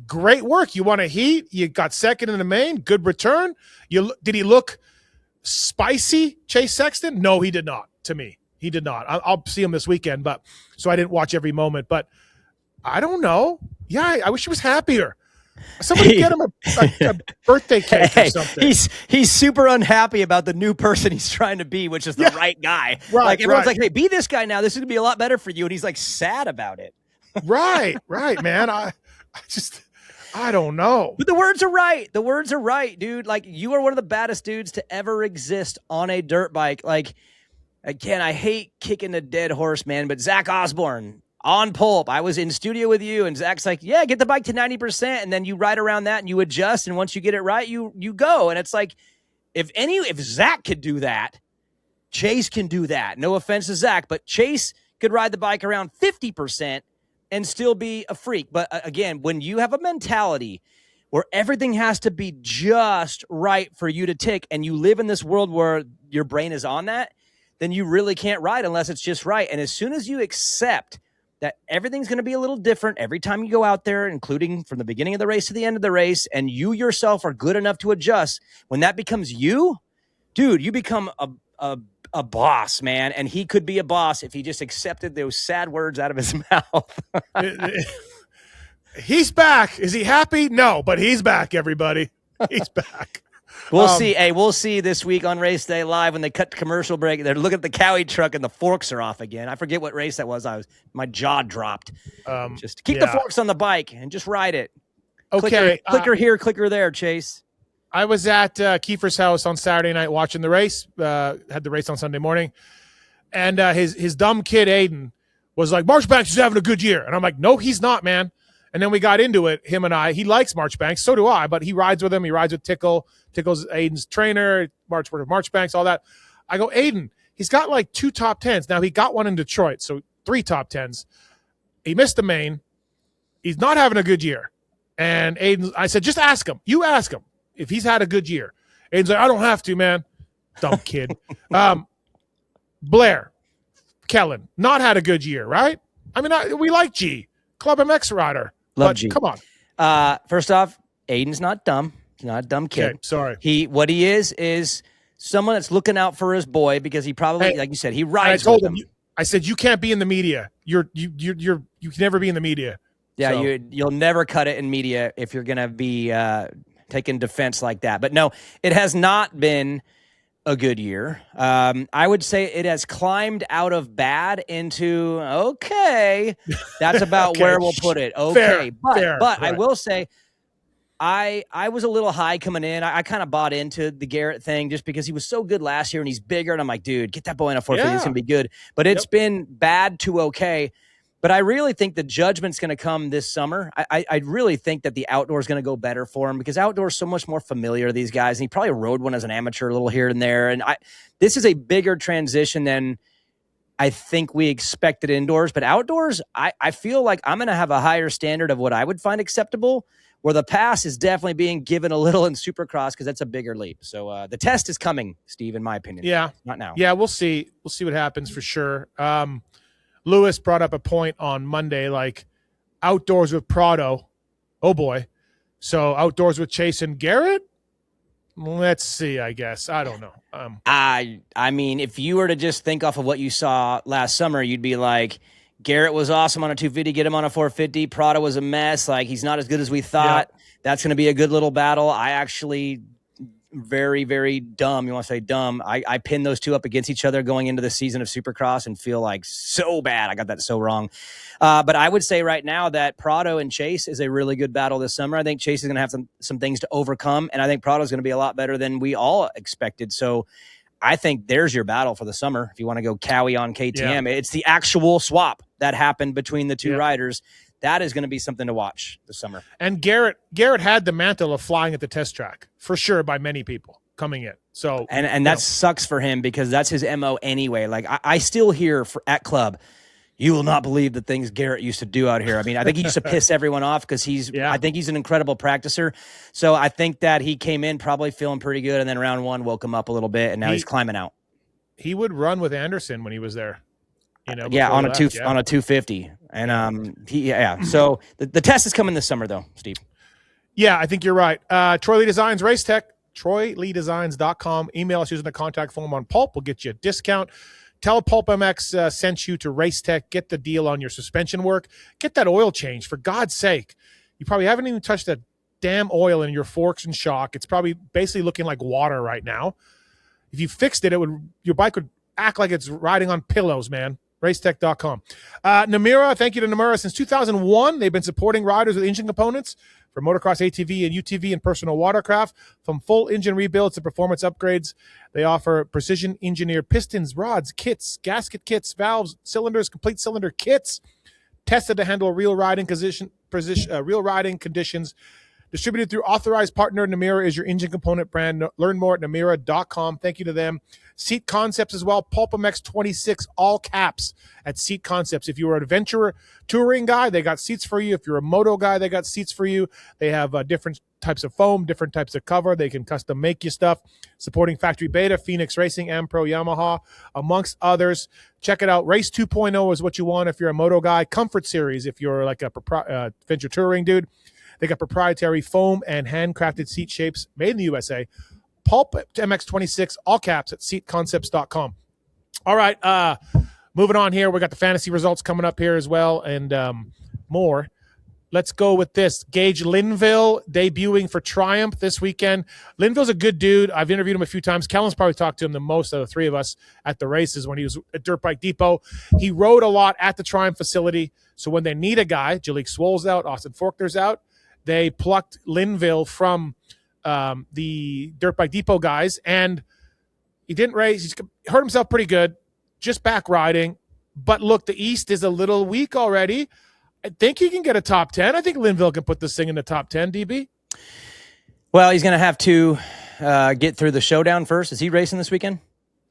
great work. You won a heat. You got second in the main. Good return. Did he look spicy, Chase Sexton? No, he did not. To me, he did not. I'll see him this weekend, but so I didn't watch every moment. But I don't know. Yeah, I wish he was happier. Somebody get him a birthday cake or something. He's super unhappy about the new person he's trying to be, which is the right guy. Like everyone's like, "Hey, be this guy now. This is gonna be a lot better for you," and he's like sad about it. Right, man. I don't know. But the words are right. The words are right, dude. Like, you are one of the baddest dudes to ever exist on a dirt bike. Like, again, I hate kicking a dead horse, man. But Zach Osborne. On Pulp, I was in studio with you, and Zach's like, "Yeah, get the bike to 90%, and then you ride around that, and you adjust, and once you get it right, you go." And it's like, if Zach could do that, Chase can do that. No offense to Zach, but Chase could ride the bike around 50% and still be a freak. But again, when you have a mentality where everything has to be just right for you to tick, and you live in this world where your brain is on that, then you really can't ride unless it's just right. And as soon as you accept that everything's going to be a little different every time you go out there, including from the beginning of the race to the end of the race, and you yourself are good enough to adjust, when that becomes you, dude, you become a boss, man. And he could be a boss if he just accepted those sad words out of his mouth. He's back. Is he happy? No, but he's back, everybody. He's back. We'll see. Hey, we'll see this week on Race Day Live when they cut the commercial break. They're looking at the Cowie truck and the forks are off again. I forget what race that was. My jaw dropped. Just keep the forks on the bike and just ride it. Okay. Clicker here, clicker there, Chase. I was at Kiefer's house on Saturday night watching the race. Had the race on Sunday morning. And his dumb kid, Aiden, was like, "Marchbanks is having a good year." And I'm like, "No, he's not, man." And then we got into it, him and I. He likes Marchbanks. So do I. But he rides with him. He rides with Tickle. Tickle's Aiden's trainer. Marchbanks, all that. I go, "Aiden, he's got like 2 top 10s. Now, he got one in Detroit, so 3 top 10s. He missed the main. He's not having a good year." And Aiden, I said, "Just ask him. You ask him if he's had a good year." Aiden's like, "I don't have to, man." Dumb kid. Blair, Kellen, not had a good year, right? I mean, we like G. ClubMX rider. Love but G. Come on. First off, Aiden's not dumb. He's not a dumb kid. Okay, sorry. What he is someone that's looking out for his boy because he probably, like you said, he rides with him. I said, "You can't be in the media. You can never be in the media." Yeah, so. You'll never cut it in media if you're going to be taking defense like that. But no, it has not been a good year. I would say it has climbed out of bad into okay. That's about Okay. where we'll put it. Okay, Fair, but right. I will say I was a little high coming in. I kind of bought into the Garrett thing just because he was so good last year and he's bigger. And I'm like, dude, get that boy in a 450. It's going to be good. But it's been bad to okay. But I really think the judgment's going to come this summer. I really think that the outdoor is going to go better for him because outdoor is so much more familiar to these guys. And he probably rode one as an amateur a little here and there. And this is a bigger transition than I think we expected indoors, but outdoors, I feel like I'm going to have a higher standard of what I would find acceptable, where the pass is definitely being given a little in Supercross because that's a bigger leap. So the test is coming, Steve, in my opinion. Yeah. Not now. Yeah, we'll see. We'll see what happens for sure. Lewis brought up a point on Monday, like outdoors with Prado. Oh, boy. So outdoors with Chase and Garrett? Let's see, I guess. I don't know. I mean, if you were to just think off of what you saw last summer, you'd be like, Garrett was awesome on a 250, get him on a 450. Prado was a mess. Like, he's not as good as we thought. Yeah. That's going to be a good little battle. I actually, very, very dumb. You want to say dumb? I pinned those two up against each other going into the season of Supercross and feel like so bad. I got that so wrong. But I would say right now that Prado and Chase is a really good battle this summer. I think Chase is going to have some things to overcome, and I think Prado is going to be a lot better than we all expected. So I think there's your battle for the summer. If you want to go Cowie on KTM, it's the actual swap that happened between the two riders. That is going to be something to watch this summer. And Garrett had the mantle of flying at the test track for sure by many people coming in. So and that sucks for him because that's his MO anyway. Like I still hear at club, you will not believe the things Garrett used to do out here. I mean, I think he used to piss everyone off because I think he's an incredible practicer. So I think that he came in probably feeling pretty good, and then round one woke him up a little bit, and now he's climbing out. He would run with Anderson when he was there. On a 250. And So the test is coming this summer though, Steve. Yeah, I think you're right. Troy Lee Designs Race Tech, TroyLeeDesigns.com. Email us using the contact form on Pulp. We'll get you a discount. Tell PulpMX sent you to Race Tech. Get the deal on your suspension work. Get that oil change, for God's sake. You probably haven't even touched that damn oil in your forks and shock. It's probably basically looking like water right now. If you fixed it, your bike would act like it's riding on pillows, man. Racetech.com. Namura, thank you to Namura. Since 2001, they've been supporting riders with engine components for motocross, ATV, and UTV and personal watercraft. From full engine rebuilds to performance upgrades, they offer precision engineered pistons, rods, kits, gasket kits, valves, cylinders, complete cylinder kits, tested to handle real riding conditions. Distributed through authorized partner, Namura is your engine component brand. Learn more at Namura.com. Thank you to them. Seat Concepts as well. PulpMX 26, all caps at Seat Concepts. If you're an adventurer touring guy, they got seats for you. If you're a moto guy, they got seats for you. They have different types of foam, different types of cover. They can custom make you stuff. Supporting Factory Beta, Phoenix Racing, Ampro, Yamaha, amongst others. Check it out. Race 2.0 is what you want if you're a moto guy. Comfort Series if you're like a adventure touring dude. They got proprietary foam and handcrafted seat shapes made in the USA. Pulp MX26, all caps at seatconcepts.com. All right, moving on here. We got the fantasy results coming up here as well and more. Let's go with this. Gage Linville debuting for Triumph this weekend. Linville's a good dude. I've interviewed him a few times. Kellen's probably talked to him the most of the three of us at the races when he was at Dirt Bike Depot. He rode a lot at the Triumph facility. So when they need a guy, Jalik Swoll's out, Austin Faulkner's out, they plucked Linville from the Dirt Bike Depot guys, and he didn't race. He's hurt himself pretty good, just back riding. But look, the East is a little weak already. I think he can get a top 10. I think Linville can put this thing in the top 10, DB. Well, he's going to have to get through the showdown first. Is he racing this weekend?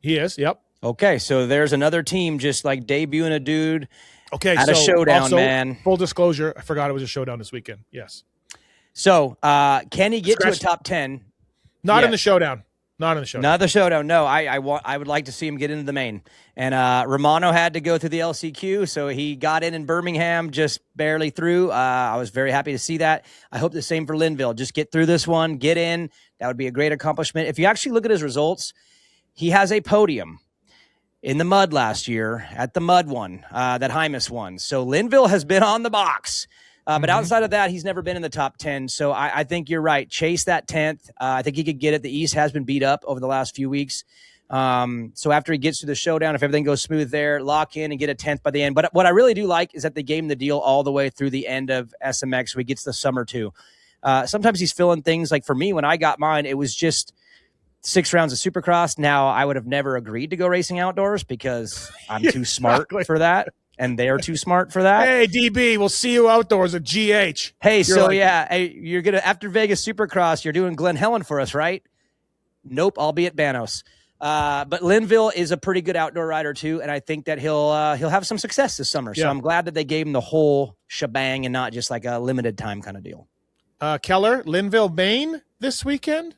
He is, yep. Okay, so there's another team just like debuting a dude at a showdown, also, man. Full disclosure, I forgot it was a showdown this weekend. Yes. So, can he get to a top 10? Not in the showdown. Not in the showdown. Not the showdown. No, I would like to see him get into the main. And Romano had to go through the LCQ, so he got in Birmingham, just barely through. I was very happy to see that. I hope the same for Linville. Just get through this one, get in. That would be a great accomplishment. If you actually look at his results, he has a podium in the mud last year at the mud one that Hymas won. So Linville has been on the box. But outside of that, he's never been in the top 10. So I think you're right. Chase that 10th. I think he could get it. The East has been beat up over the last few weeks. So after he gets to the showdown, if everything goes smooth there, lock in and get a 10th by the end. But what I really do like is that they gave him the deal all the way through the end of SMX, so he gets the summer too. Sometimes he's filling things like for me, when I got mine, it was just 6 rounds of Supercross. Now, I would have never agreed to go racing outdoors because I'm too smart for that. And they're too smart for that. Hey, DB, we'll see you outdoors at GH. Hey, you're going to, after Vegas Supercross, you're doing Glen Helen for us, right? Nope, I'll be at Banos. But Linville is a pretty good outdoor rider too, and I think that he'll have some success this summer. So I'm glad that they gave him the whole shebang and not just like a limited time kind of deal. Keller, Linville, Maine this weekend?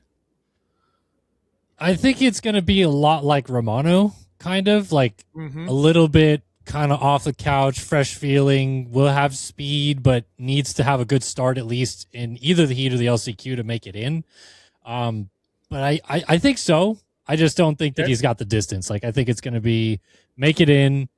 I think it's going to be a lot like Romano, kind of like a little bit kind of off the couch, fresh feeling, will have speed, but needs to have a good start at least in either the heat or the LCQ to make it in. But I think so. I just don't think that he's got the distance. Like, I think it's going to be make it in,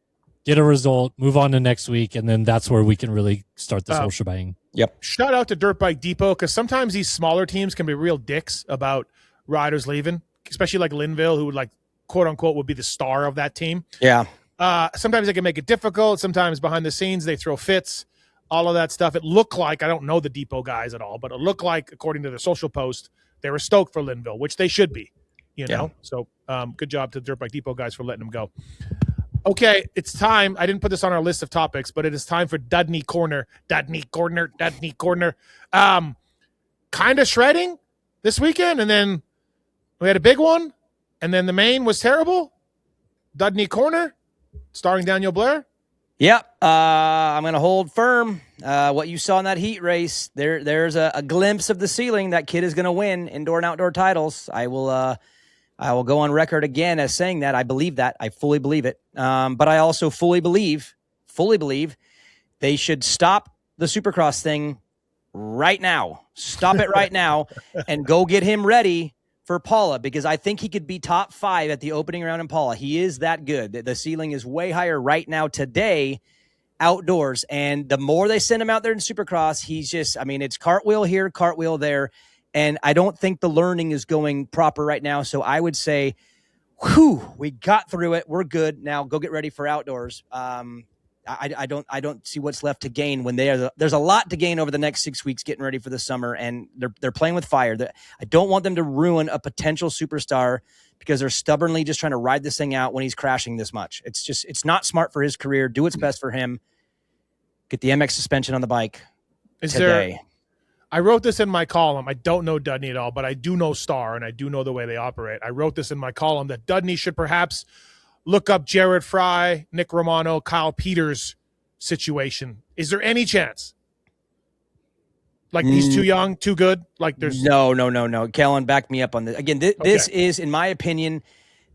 get a result, move on to next week, and then that's where we can really start this whole shebang. Yep. Shout out to Dirt Bike Depot, because sometimes these smaller teams can be real dicks about riders leaving, especially like Linville, who would like, quote unquote, would be the star of that team. Yeah. Sometimes they can make it difficult. Sometimes behind the scenes they throw fits, all of that stuff. It looked like, I don't know the Depot guys at all, but it looked like, according to their social post, they were stoked for Linville, which they should be, you know? So good job to the Dirt Bike Depot guys for letting them go. Okay, it's time. I didn't put this on our list of topics, but it is time for Dudney Corner. Dudney Corner. Kind of shredding this weekend, and then we had a big one, and then the main was terrible. Dudney Corner, starring Daniel Blair. Yep. I'm going to hold firm. What you saw in that heat race, there's a glimpse of the ceiling. That kid is going to win indoor and outdoor titles. I will go on record again as saying that. I believe that. I fully believe it. But I also fully believe they should stop the Supercross thing right now. Stop it right now and go get him ready for Paula, because I think he could be top 5 at the opening round in Paula. He is that good. The ceiling is way higher right now today outdoors. And the more they send him out there in Supercross, he's just, I mean, it's cartwheel here, cartwheel there. And I don't think the learning is going proper right now. So I would say, we got through it. We're good. Now go get ready for outdoors. I don't see what's left to gain when there's a lot to gain over the next 6 weeks getting ready for the summer, and they're playing with fire. I don't want them to ruin a potential superstar because they're stubbornly just trying to ride this thing out when he's crashing this much. It's not smart for his career. Do what's best for him. Get the MX suspension on the bike today. I wrote this in my column. I don't know Dudney at all, but I do know Star, and I do know the way they operate. I wrote this in my column that Dudney should perhaps look up Jared Fry, Nick Romano, Kyle Peters situation. Is there any chance? Like, he's too young, too good? Like, there's no. Kellen, back me up on this. Again, this is, in my opinion,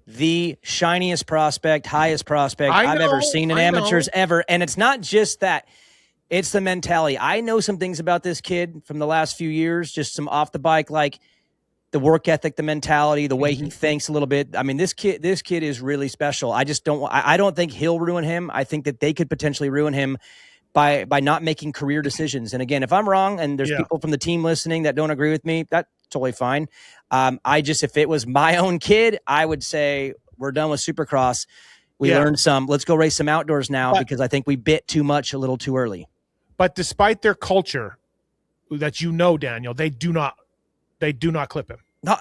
the shiniest prospect, highest prospect I've ever seen in amateurs ever. And it's not just that. It's the mentality. I know some things about this kid from the last few years, just some off the bike, like the work ethic, the mentality, the way he thinks a little bit. I mean, this kid is really special. I don't think he'll ruin him. I think that they could potentially ruin him by not making career decisions. And again, if I'm wrong and there's people from the team listening that don't agree with me, that's totally fine. If it was my own kid, I would say we're done with Supercross. We learned some. Let's go race some outdoors now, because I think we bit too much a little too early. But despite their culture, that Daniel, they do not clip him. No,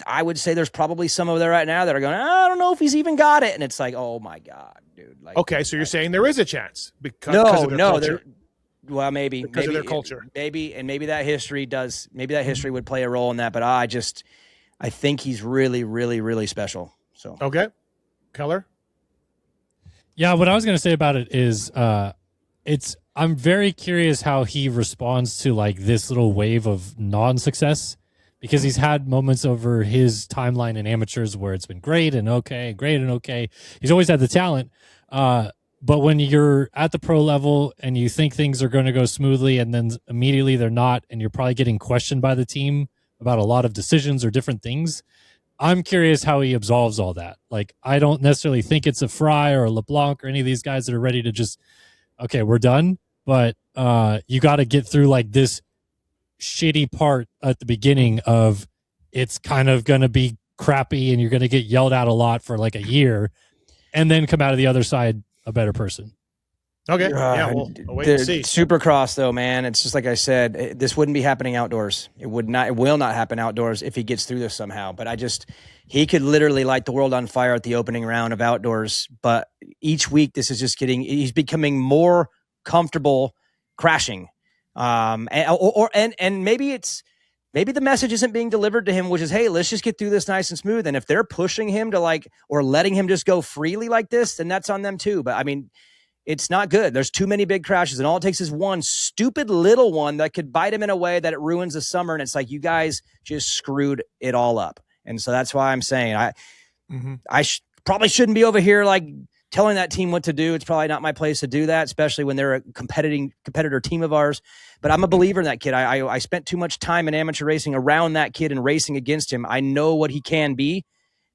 I would say there's probably some over there right now that are going, I don't know if he's even got it. And it's like, oh my God, dude. Like, okay, so you're saying there is a chance because of their culture. Well, maybe because of their culture. Maybe that history would play a role in that. But I think he's really, really, really special. So okay, Keller. Yeah, what I was going to say about it is, I'm very curious how he responds to like this little wave of non-success, because he's had moments over his timeline in amateurs where it's been great and okay. He's always had the talent. But when you're at the pro level and you think things are going to go smoothly and then immediately they're not, and you're probably getting questioned by the team about a lot of decisions or different things, I'm curious how he absolves all that. Like, I don't necessarily think it's a Fry or a LeBlanc or any of these guys that are ready to just, okay, we're done. But you got to get through like this shitty part at the beginning of it's kind of going to be crappy and you're going to get yelled at a lot for like a year, and then come out of the other side a better person. Okay. We'll wait and see. Supercross, though, man, it's just like I said, this wouldn't be happening outdoors. It will not happen outdoors if he gets through this somehow. But he could literally light the world on fire at the opening round of outdoors. But each week, he's becoming more comfortable crashing. And maybe it's maybe the message isn't being delivered to him, which is, hey, let's just get through this nice and smooth. And if they're pushing him to or letting him just go freely like this, then that's on them too. But I mean, it's not good. There's too many big crashes, and all it takes is one stupid little one that could bite him in a way that it ruins the summer. And it's like, you guys just screwed it all up. And so that's why I'm saying I probably shouldn't be over here telling that team what to do. It's probably not my place to do that, especially when they're a competitor team of ours. But I'm a believer in that kid. I spent too much time in amateur racing around that kid and racing against him. I know what he can be,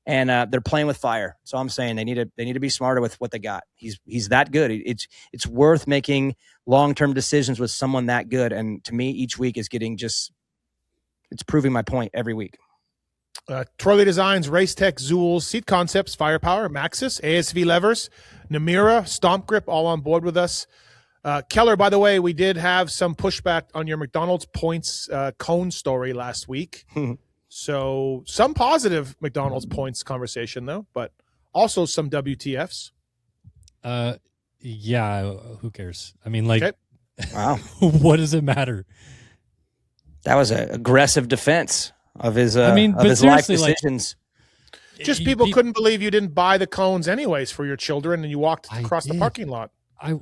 and they're playing with fire. So I'm saying they need to be smarter with what they got. He's that good. It's worth making long-term decisions with someone that good. And to me, each week is it's proving my point every week. Troy Lee Designs, Race Tech, Zool, Seat Concepts, Firepower, Maxis, ASV Levers, Namira, Stomp Grip, all on board with us. Keller, by the way, we did have some pushback on your McDonald's points cone story last week. So some positive McDonald's points conversation, though, but also some WTFs. Yeah, who cares? I mean, Okay. Wow. what does it matter? That was an aggressive defense of his but his life seriously, decisions. Just people couldn't believe you didn't buy the cones anyways for your children, and you walked across the parking lot.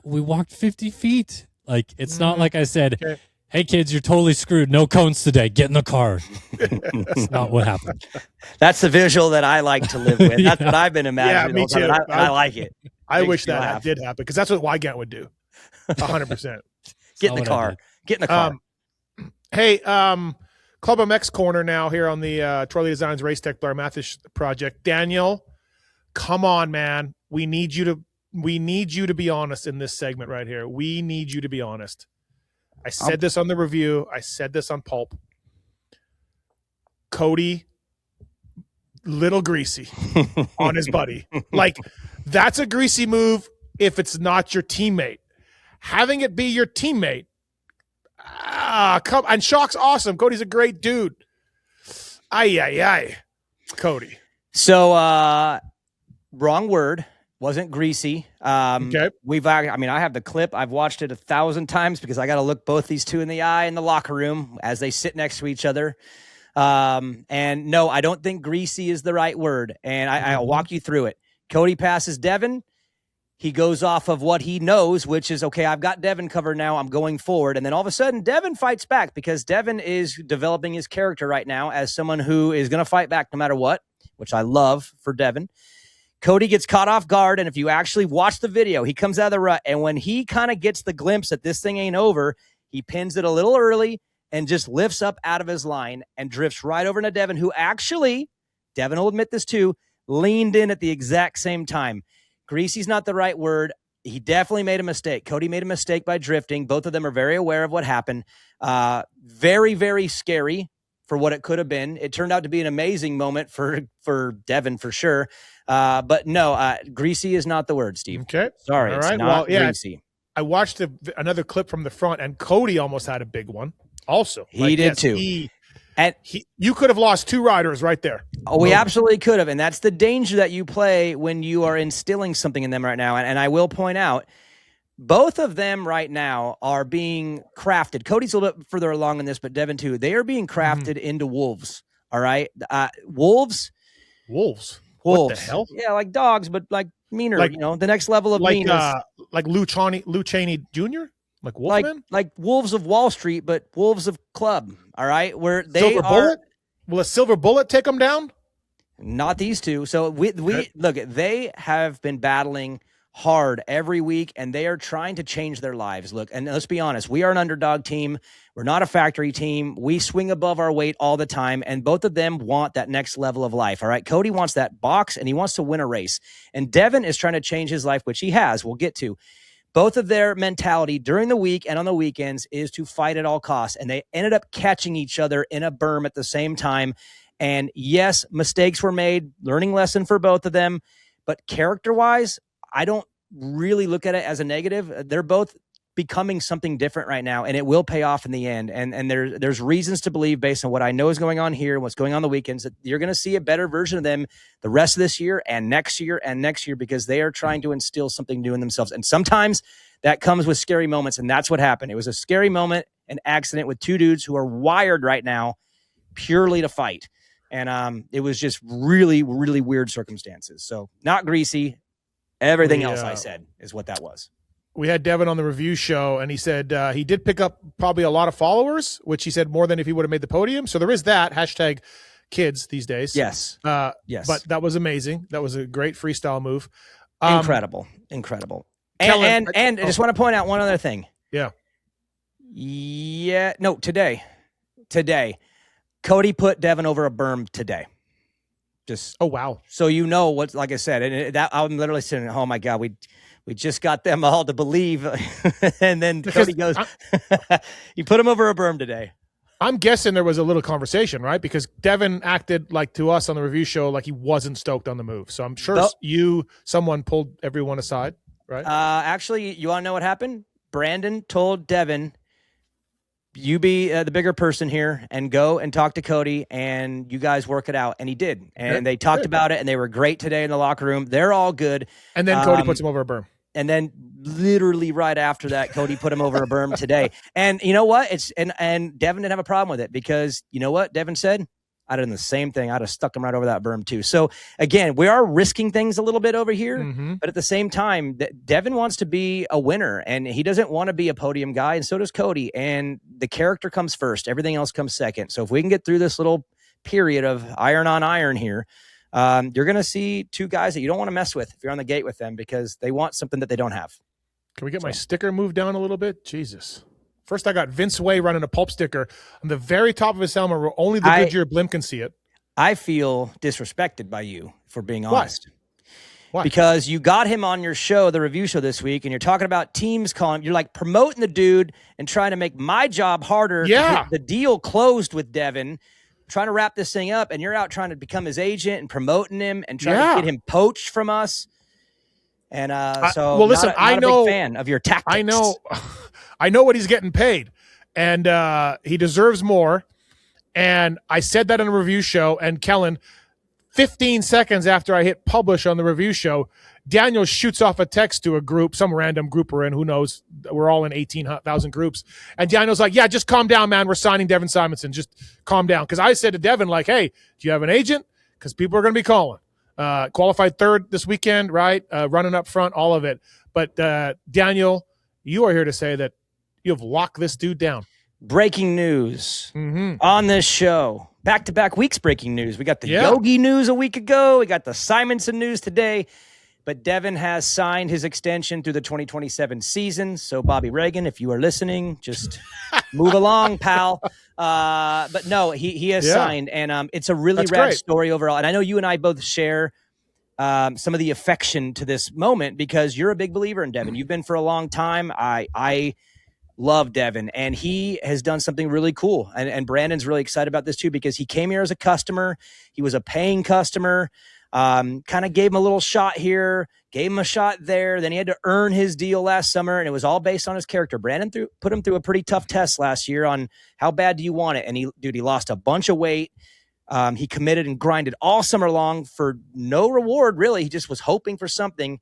We walked 50 feet. It's not like I said, Okay. hey, kids, you're totally screwed. No cones today. Get in the car. That's not what happened. That's the visual that I like to live with. That's what I've been imagining. Yeah, me all the time, too. and I like it. I Makes wish me that laugh. did happen, because that's what Wygant would do. 100%. Get in not the what I car. did. Get in the car. Hey, ClubMX Corner now here on the Troy Lee Designs Race Tech Blair Matthes project. Daniel, come on, man. We need you to be honest in this segment right here. We need you to be honest. I said this on the review. I said this on Pulp. Cody, little greasy on his buddy. That's a greasy move if it's not your teammate. Having it be your teammate, come and Shock's awesome. Cody's a great dude. Ay. Cody. So, wrong word. Wasn't greasy. Okay. I have the clip. I've watched it 1,000 times because I got to look both these two in the eye in the locker room as they sit next to each other. And no, I don't think greasy is the right word. And I'll walk you through it. Cody passes Devin. He goes off of what he knows, which is, okay, I've got Devin covered now. I'm going forward. And then all of a sudden, Devin fights back because Devin is developing his character right now as someone who is going to fight back no matter what, which I love for Devin. Cody gets caught off guard, and if you actually watch the video, he comes out of the rut, and when he kind of gets the glimpse that this thing ain't over, he pins it a little early and just lifts up out of his line and drifts right over to Devin, who actually, Devin will admit this too, leaned in at the exact same time. Greasy's not the right word. He definitely made a mistake. Cody made a mistake by drifting. Both of them are very aware of what happened. Very, very scary for what it could have been. It turned out to be an amazing moment for Devin for sure. But no, greasy is not the word, Steve. Okay. Sorry. All It's right. not Well, yeah. greasy. I watched another clip from the front, and Cody almost had a big one. Also, He did too. You could have lost two riders right there. Oh, we absolutely could have. And that's the danger that you play when you are instilling something in them right now. And I will point out, both of them right now are being crafted. Cody's a little bit further along in this, but Devin too. They are being crafted into wolves. All right. Wolves. What the hell? Yeah, like dogs, but like meaner, the next level of meanness. Like Lou Chaney Jr.? Like Wolfman? Like Wolves of Wall Street, but Wolves of Club. All right. Where they Silver Bullet? Will a Silver Bullet take them down? Not these two. So we look, they have been battling hard every week, and they are trying to change their lives. Look, and let's be honest, we are an underdog team. We're not a factory team. We swing above our weight all the time, and both of them want that next level of life. All right. Cody wants that box, and he wants to win a race. And Devin is trying to change his life, which he has. We'll get to. Both of their mentality during the week and on the weekends is to fight at all costs. And they ended up catching each other in a berm at the same time. And yes, mistakes were made, learning lesson for both of them. But character-wise, I don't really look at it as a negative. They're both becoming something different right now, and it will pay off in the end. And there's reasons to believe, based on what I know is going on here and what's going on the weekends, that you're going to see a better version of them the rest of this year and next year and next year, because they are trying to instill something new in themselves. And sometimes that comes with scary moments, and that's what happened. It was a scary moment, an accident with two dudes who are wired right now purely to fight. And it was just really, really weird circumstances. So not greasy. Everything else I said is what that was. We had Devin on the review show, and he said he did pick up probably a lot of followers, which he said more than if he would have made the podium. So there is that. Hashtag kids these days. Yes. Yes. But that was amazing. That was a great freestyle move. Incredible. Kellen, And I just want to point out one other thing. Yeah. Yeah. No, today. Cody put Devin over a berm today. Just oh wow. So you know what, like I said, and that I'm literally saying, oh my God, we just got them all to believe. And then Cody goes, you put him over a berm today. I'm guessing there was a little conversation, right? Because Devin acted like to us on the review show like he wasn't stoked on the move. So I'm sure someone pulled everyone aside, right? Actually, you want to know what happened? Brandon told Devin, you be the bigger person here and go and talk to Cody and you guys work it out. And he did. And they talked about it and they were great today in the locker room. They're all good. And then Cody puts him over a berm. And then literally right after that, Cody put him over a berm today. And you know what? And Devin didn't have a problem with it because you know what Devin said? I'd have done the same thing. I'd have stuck him right over that berm too. So again, we are risking things a little bit over here, but at the same time, Devin wants to be a winner and he doesn't want to be a podium guy. And so does Cody. And the character comes first. Everything else comes second. So if we can get through this little period of iron on iron here, you're going to see two guys that you don't want to mess with if you're on the gate with them because they want something that they don't have. Can we get my sticker moved down a little bit? Jesus. First, I got Vince Way running a pulp sticker on the very top of his helmet where only the Goodyear blimp can see it. I feel disrespected by you, for being honest. Why? Because you got him on your show, the review show this week, and you're talking about teams calling. You're like promoting the dude and trying to make my job harder. Yeah. The deal closed with Devin, trying to wrap this thing up, and you're out trying to become his agent and promoting him and trying to get him poached from us. And well, listen, I know a big fan of your tactics. I know what he's getting paid, and he deserves more. And I said that on a review show, and Kellen, 15 seconds after I hit publish on the review show, Daniel shoots off a text to a group, some random group we're in, who knows, we're all in 18,000 groups. And Daniel's like, yeah, just calm down, man. We're signing Devin Simonson. Just calm down. Because I said to Devin, like, hey, do you have an agent? Because people are going to be calling. Qualified third this weekend, right? Running up front, all of it. But Daniel, you are here to say that you have locked this dude down. Breaking news on this show. Back-to-back weeks breaking news. We got the Yogi news a week ago. We got the Simonson news today. But Devin has signed his extension through the 2027 season. So, Bobby Reagan, if you are listening, just move along, pal. But no, he has signed. And it's a really rad story overall. And I know you and I both share some of the affection to this moment because you're a big believer in Devin. You've been for a long time. I love Devin, and he has done something really cool. And Brandon's really excited about this too because he came here as a customer. He was a paying customer, kind of gave him a little shot here, gave him a shot there. Then he had to earn his deal last summer, and it was all based on his character. Brandon put him through a pretty tough test last year on how bad do you want it. And he lost a bunch of weight. He committed and grinded all summer long for no reward, really. He just was hoping for something.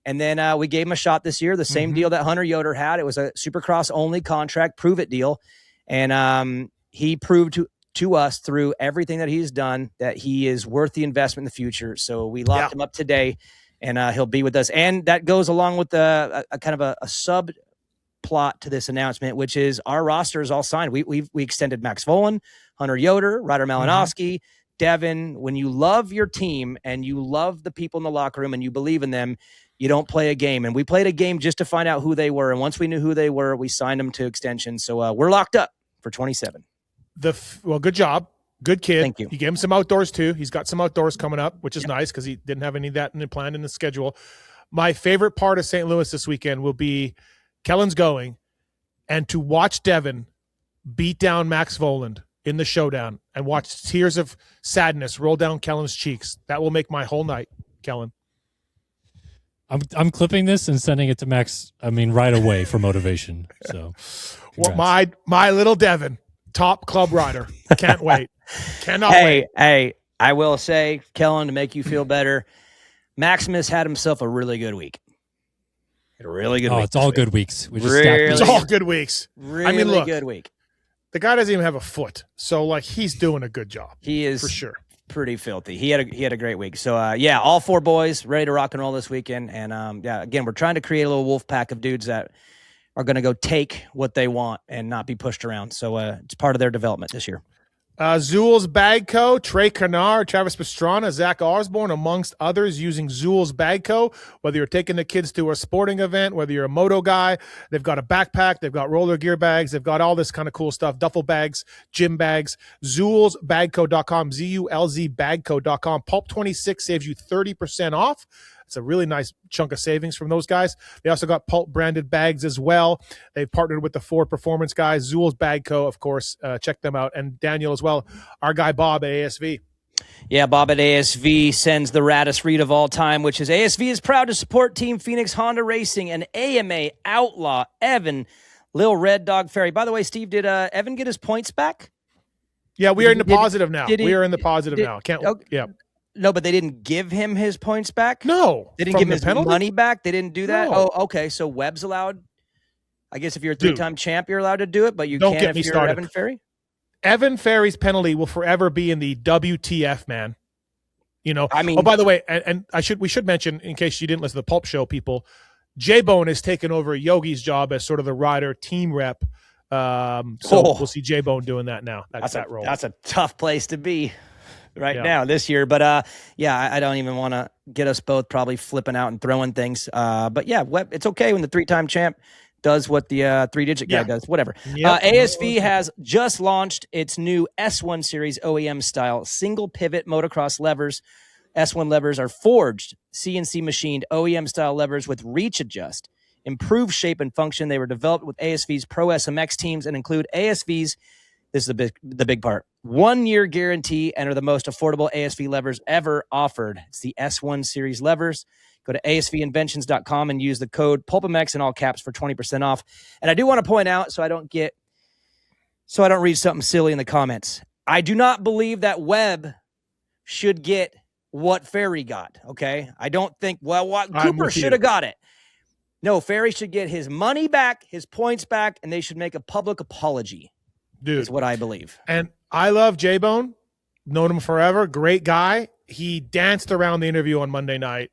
And then we gave him a shot this year, the same deal that Hunter Yoder had. It was a Supercross-only contract, prove-it deal. And he proved to us through everything that he's done that he is worth the investment in the future. So we locked him up today, and he'll be with us. And that goes along with a kind of a subplot to this announcement, which is our roster is all signed. We extended Max Volan, Hunter Yoder, Ryder Malinowski, Devin. When you love your team and you love the people in the locker room and you believe in them, you don't play a game. And we played a game just to find out who they were. And once we knew who they were, we signed them to extension. So we're locked up for 27. Well, good job. Good kid. Thank you. You gave him some outdoors too. He's got some outdoors coming up, which is nice because he didn't have any of that planned in the schedule. My favorite part of St. Louis this weekend will be Kellen's going and to watch Devin beat down Max Voland in the showdown and watch tears of sadness roll down Kellen's cheeks. That will make my whole night, Kellen. I'm clipping this and sending it to Max. I mean, right away for motivation. So, well, my little Devin, top club rider. Can't wait. Cannot wait. Hey, I will say, Kellen, to make you feel better, Maximus had himself a really good week. Had a really good week. It's all good weeks. We just it's all good weeks. Really good week. the guy doesn't even have a foot. So like he's doing a good job. He is for sure. Pretty filthy. He had a great week. So yeah, all 4 boys ready to rock and roll this weekend. And yeah, again, we're trying to create a little wolf pack of dudes that are going to go take what they want and not be pushed around. So it's part of their development this year. Zool's Bag Co., Trey Canard, Travis Pastrana, Zach Osborne, amongst others, using Zool's Bag Co. Whether you're taking the kids to a sporting event, whether you're a moto guy, they've got a backpack, they've got roller gear bags, they've got all this kind of cool stuff, duffel bags, gym bags. ZoolsBagCo.com, ZULZBagCo.com. Pulp 26 saves you 30% off. It's a really nice chunk of savings from those guys. They also got Pulp branded bags as well. They've partnered with the Ford Performance guys. Zool's Bag Co., of course. Check them out. And Daniel as well. Our guy Bob at ASV. Yeah, Bob at ASV sends the raddest read of all time, which is ASV is proud to support Team Phoenix Honda Racing and AMA Outlaw Evan, Lil Red Dog Ferry. By the way, Steve, did Evan get his points back? Yeah, we are in the positive now. We are in the positive now. Yeah. No, but they didn't give him his points back? No. They didn't give him his money back? They didn't do that? No. Oh, okay. So Webb's allowed? I guess if you're a 3-time champ, you're allowed to do it, but you can't if you're Evan Ferry? Evan Ferry's penalty will forever be in the WTF, man. You know, I mean, oh, by the way, and we should mention, in case you didn't listen to the Pulp Show, people, J-Bone has taken over Yogi's job as sort of the rider team rep. We'll see J-Bone doing that now. That's that role. That's a tough place to be now this year. But yeah, I don't even want to get us both probably flipping out and throwing things. But yeah, it's okay when the 3-time champ does what the 3-digit guy does, whatever. Yep. ASV has just launched its new S1 series OEM style single pivot motocross levers. S1 levers are forged, CNC machined OEM style levers with reach adjust, improved shape and function. They were developed with ASV's Pro SMX teams and include ASV's, this is the big part, 1-year guarantee and are the most affordable ASV levers ever offered. It's the S1 series levers. Go to asvinventions.com and use the code PulpMX in all caps for 20% off. And I do want to point out, so I don't read something silly in the comments, I do not believe that Webb should get what Ferry got, okay? I don't think, Cooper should have got it. No, Ferry should get his money back, his points back, and they should make a public apology. Dude, is what I believe. And I love J-Bone. Known him forever. Great guy. He danced around the interview on Monday night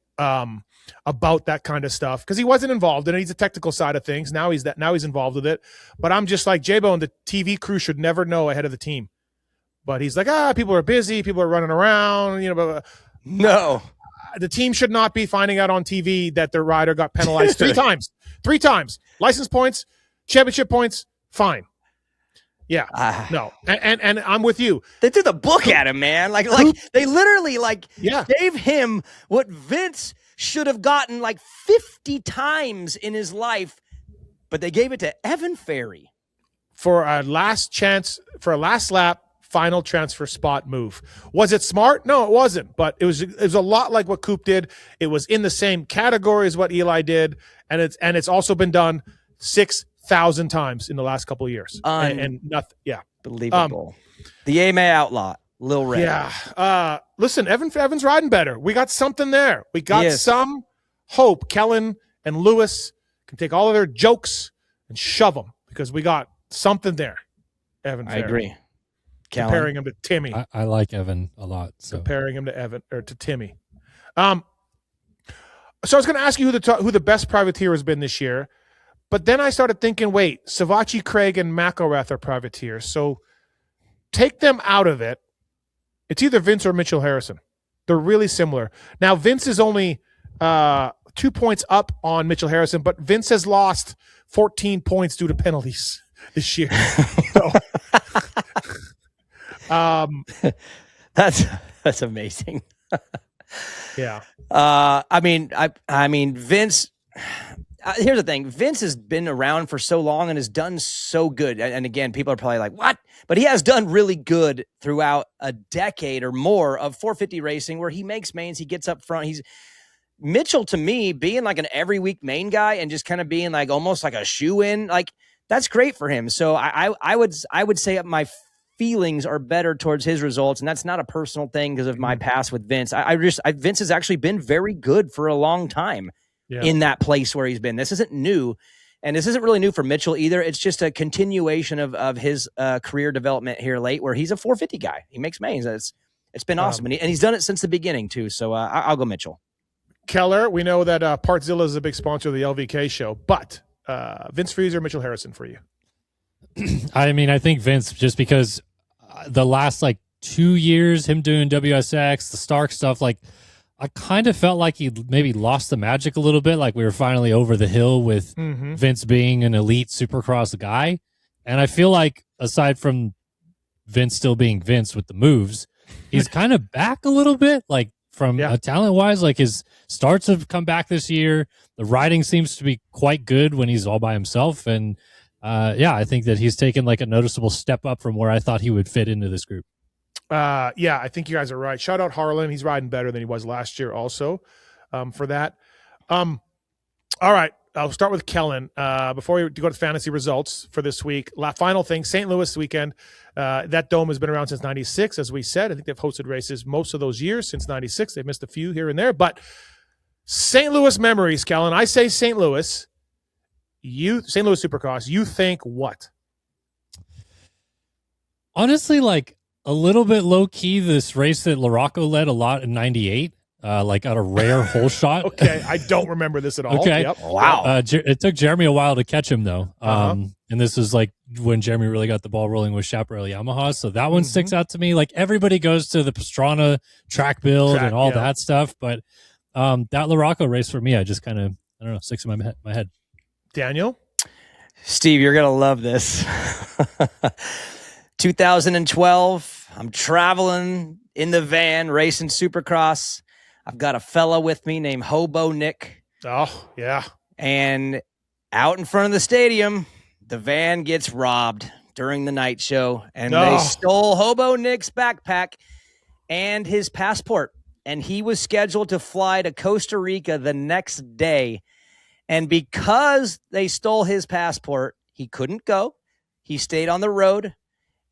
about that kind of stuff because he wasn't involved in it. He's a technical side of things. Now he's involved with it. But I'm just like, J-Bone, the TV crew should never know ahead of the team. But he's like, people are busy. People are running around. You know, no. The team should not be finding out on TV that their rider got penalized 3 times. 3 times. License points, championship points, fine. Yeah, no, and I'm with you. They threw the book at him, man. Like they literally gave him what Vince should have gotten 50 times in his life, but they gave it to Evan Ferry for a last chance, for a last lap final transfer spot move. Was it smart? No, it wasn't. But it was a lot like what Coop did. It was in the same category as what Eli did, and it's also been done 6,000 times in the last couple of years. And nothing. Yeah. Believable. The AMA Outlaw, Lil Red. Yeah. Listen, Evan's riding better. We got something there. We got some hope. Kellen and Lewis can take all of their jokes and shove them because we got something there. Evan Ferry. I agree. Comparing him to Timmy. I like Evan a lot. So. Comparing him to Evan or to Timmy. So I was going to ask you who the best privateer has been this year. But then I started thinking, wait, Savachi, Craig, and McElrath are privateers. So take them out of it. It's either Vince or Mitchell Harrison. They're really similar. Now, Vince is only 2 points up on Mitchell Harrison, but Vince has lost 14 points due to penalties this year. So, that's amazing. Yeah. I mean, Vince. Here's the thing. Vince has been around for so long and has done so good. And again, people are probably like, what? But he has done really good throughout a decade or more of 450 racing where he makes mains, he gets up front. Mitchell, to me, being like an every week main guy and just kind of being like almost like a shoe-in, that's great for him. So I would say my feelings are better towards his results, and that's not a personal thing because of my past with Vince. Vince has actually been very good for a long time. Yeah. In that place where he's been. This isn't new. And this isn't really new for Mitchell either. It's just a continuation of his career development here late, where he's a 450 guy. He makes mains. It's been awesome. And he's done it since the beginning, too. So I'll go Mitchell. Keller, we know that Partzilla is a big sponsor of the LVK show, but Vince Freezer, Mitchell Harrison for you. I mean, I think Vince, just because the last 2 years, him doing WSX, the Stark stuff, I kind of felt like he maybe lost the magic a little bit. Like we were finally over the hill with Vince being an elite Supercross guy. And I feel like aside from Vince still being Vince with the moves, he's kind of back a little bit, from talent wise. His starts have come back this year. The riding seems to be quite good when he's all by himself. And I think that he's taken a noticeable step up from where I thought he would fit into this group. I think you guys are right. Shout out Harlan. He's riding better than he was last year also for that. All right. I'll start with Kellen. Before we go to fantasy results for this week, final thing, St. Louis weekend. That dome has been around since 96, as we said. I think they've hosted races most of those years since 96. They've missed a few here and there. But St. Louis memories, Kellen. I say St. Louis. St. Louis Supercross. You think what? Honestly, a little bit low key, this race that Larocco led a lot in 98, at a rare hole shot. Okay, I don't remember this at all. Okay. Yep. Wow. It took Jeremy a while to catch him, though. And this is when Jeremy really got the ball rolling with Chaparral Yamaha. So that one sticks out to me. Everybody goes to the Pastrana track build and all that stuff. But that Larocco race for me, I just kind of, I don't know, sticks in my head. Daniel? Steve, you're going to love this. 2012, I'm traveling in the van, racing Supercross. I've got a fella with me named Hobo Nick. Oh, yeah. And out in front of the stadium, the van gets robbed during the night show. And they stole Hobo Nick's backpack and his passport. And he was scheduled to fly to Costa Rica the next day. And because they stole his passport, he couldn't go. He stayed on the road.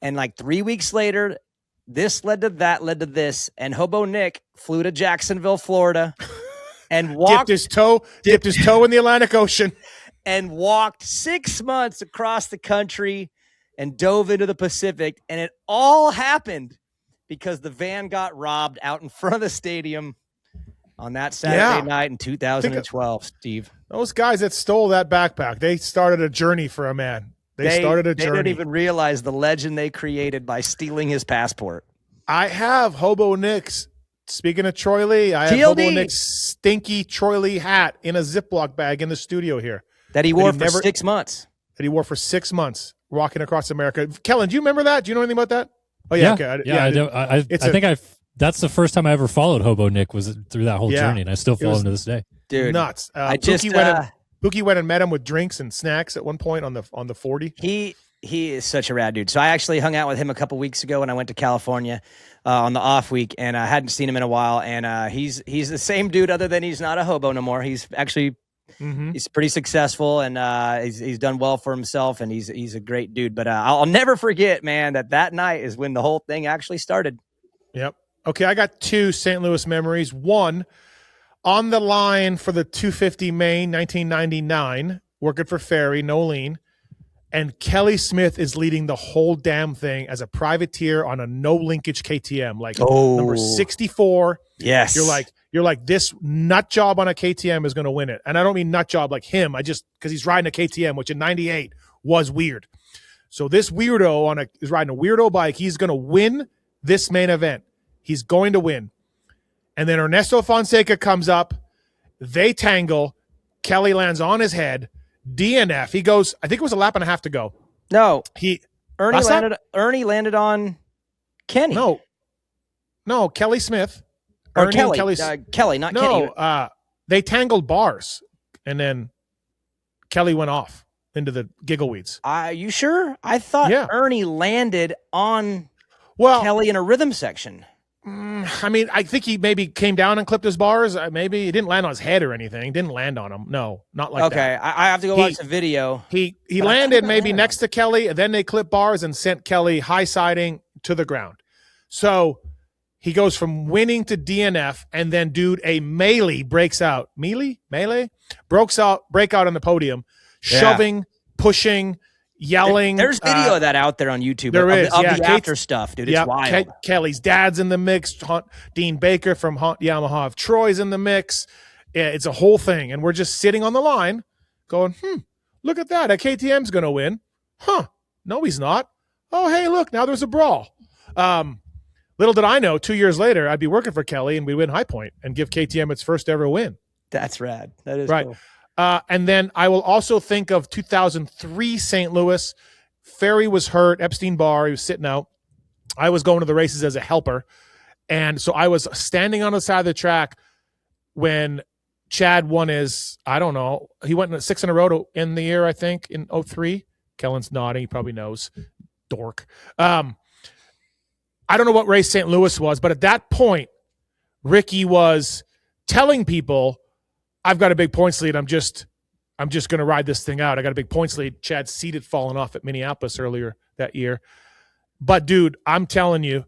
And 3 weeks later, this led to that, led to this. And Hobo Nick flew to Jacksonville, Florida, and dipped his toe in the Atlantic Ocean. And walked 6 months across the country and dove into the Pacific. And it all happened because the van got robbed out in front of the stadium on that Saturday night in 2012, Steve. Those guys that stole that backpack, they started a journey for a man. They started a journey. They didn't even realize the legend they created by stealing his passport. I have Hobo Nick's, speaking of Troy Lee, I have Hobo Nick's stinky Troy Lee hat in a Ziploc bag in the studio here. That he wore for 6 months. That he wore for 6 months, walking across America. Kellen, do you remember that? Do you know anything about that? Oh, yeah. I think that's the first time I ever followed Hobo Nick was through that whole journey, and I still follow him to this day. Dude, nuts. Pookie went and met him with drinks and snacks at one point on the 40. He is such a rad dude. So I actually hung out with him a couple weeks ago when I went to California on the off week, and I hadn't seen him in a while. And he's the same dude, other than he's not a hobo no more. He's actually he's pretty successful, and he's done well for himself, and he's a great dude. But I'll never forget, man, that night is when the whole thing actually started. Yep. Okay, I got 2 St. Louis memories. One, on the line for the 250 Main, 1999, working for Ferry, no lean, and Kelly Smith is leading the whole damn thing as a privateer on a no linkage KTM, number 64. Yes, you're like this nut job on a KTM is going to win it, and I don't mean nut job like him. I just because he's riding a KTM, which in '98 was weird. So this weirdo is riding a weirdo bike. He's going to win this main event. He's going to win. And then Ernesto Fonseca comes up. They tangle. Kelly lands on his head. DNF. He goes, I think it was a lap and a half to go. No. Ernie landed on Kenny. No, Kelly Smith. Or Kelly, Kelly, not Kenny. No, they tangled bars. And then Kelly went off into the giggleweeds. You sure? I thought Ernie landed on Kelly in a rhythm section. I mean, I think he maybe came down and clipped his bars. Maybe he didn't land on his head or anything. He didn't land on him. No, not like that. Okay, I have to go watch the video. He landed maybe next to Kelly, and then they clipped bars and sent Kelly high-siding to the ground. So he goes from winning to DNF, and then, dude, a melee breaks out. Break out on the podium. shoving, pushing, yelling. There's video of that out there on YouTube. There is. Of the after stuff, dude. It's wild. Kelly's dad's in the mix. Dean Baker from Yamaha of Troy's in the mix. Yeah, it's a whole thing. And we're just sitting on the line going, look at that. A KTM's going to win. No, he's not. Oh, hey, look, now there's a brawl. Little did I know, 2 years later, I'd be working for Kelly and we'd win High Point and give KTM its first ever win. That's rad. That is right. Cool. And then I will also think of 2003 St. Louis. Ferry was hurt. Epstein Barr, he was sitting out. I was going to the races as a helper. And so I was standing on the side of the track when Chad won his, I don't know, he went 6 in a row to end the year, I think, in 03. Kellen's nodding. He probably knows. Dork. I don't know what race St. Louis was, but at that point, Ricky was telling people, I've got a big points lead. I'm just going to ride this thing out. I got a big points lead. Chad's seat had fallen off at Minneapolis earlier that year. But, dude, I'm telling you,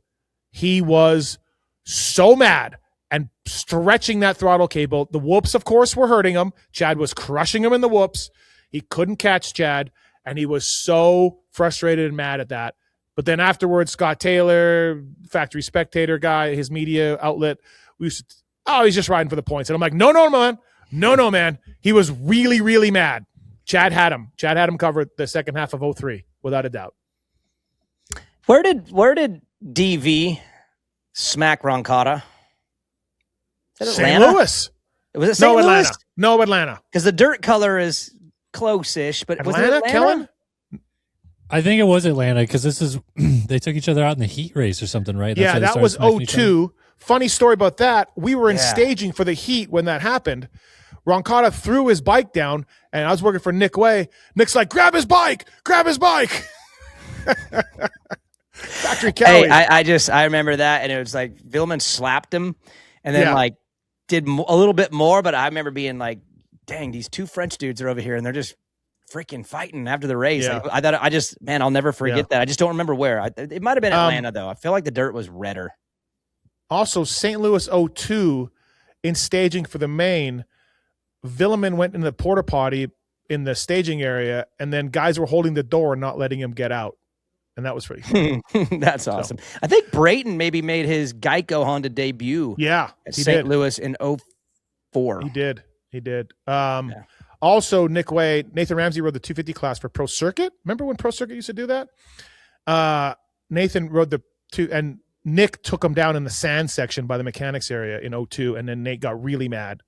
he was so mad and stretching that throttle cable. The whoops, of course, were hurting him. Chad was crushing him in the whoops. He couldn't catch Chad, and he was so frustrated and mad at that. But then afterwards, Scott Taylor, Factory Spectator guy, his media outlet, we used to, he's just riding for the points. And I'm like, no, man. No, man. He was really, really mad. Chad had him. Chad had him covered the second half of 03, without a doubt. Where did DV smack Roncada? St. Louis. Was it St. Louis? No, Atlanta. Because the dirt color is close-ish, but Atlanta, was it Atlanta? Kellen? I think it was Atlanta because this is they took each other out in the heat race or something, right? That's that was 02. Funny story about that. We were in staging for the heat when that happened. Roncada threw his bike down, and I was working for Nick Way. Nick's like, grab his bike. Factory Kelly. Hey, I remember that, and it was like Villman slapped him, and then did a little bit more. But I remember being like, dang, these two French dudes are over here, and they're just freaking fighting after the race. Yeah. Like, I thought, I'll never forget that. I just don't remember where. It might have been Atlanta, though. I feel like the dirt was redder. Also, St. Louis 02, in staging for the main, Villeman went in the porta potty in the staging area, and then guys were holding the door and not letting him get out. And that was pretty cool. That's awesome. So, I think Brayton maybe made his Geico Honda debut at St. Louis in 04. He did. Also, Nick Way, Nathan Ramsey rode the 250 class for Pro Circuit. Remember when Pro Circuit used to do that? Nathan rode the two, and Nick took him down in the sand section by the mechanics area in 02, and then Nate got really mad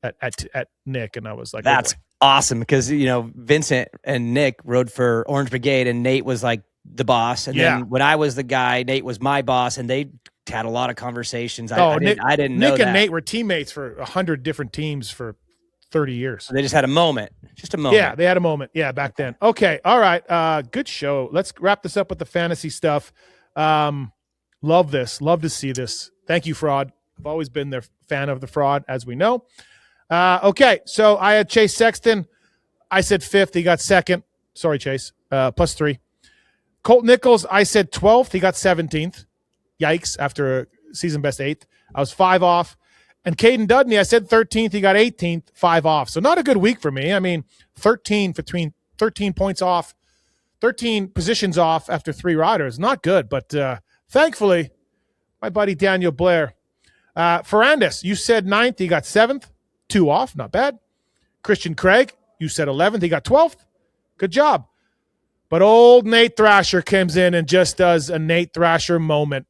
at Nick, and I was like, that's awesome, because Vincent and Nick rode for Orange Brigade, and Nate was like the boss, and then when I was the guy, Nate was my boss, and they had a lot of conversations. I didn't know Nick that. and Nate were teammates for 100 different teams for 30 years. So they just had a moment. Yeah, they had a moment. Yeah, back then. Okay, all right. Good show. Let's wrap this up with the fantasy stuff. Love this. Love to see this. Thank you, Fraud. I've always been their fan of the Fraud, as we know. Okay, so I had Chase Sexton. I said 5th. He got 2nd. Sorry, Chase. +3. Colt Nichols, I said 12th. He got 17th. Yikes, after a season best 8th. I was 5 off. And Caden Dudney, I said 13th. He got 18th, 5 off. So not a good week for me. I mean, 13 points off, 13 positions off after 3 riders. Not good, but thankfully, my buddy Daniel Blair. Ferrandis, you said 9th. He got 7th, 2 off. Not bad. Christian Craig, you said 11th. He got 12th. Good job. But old Nate Thrasher comes in and just does a Nate Thrasher moment.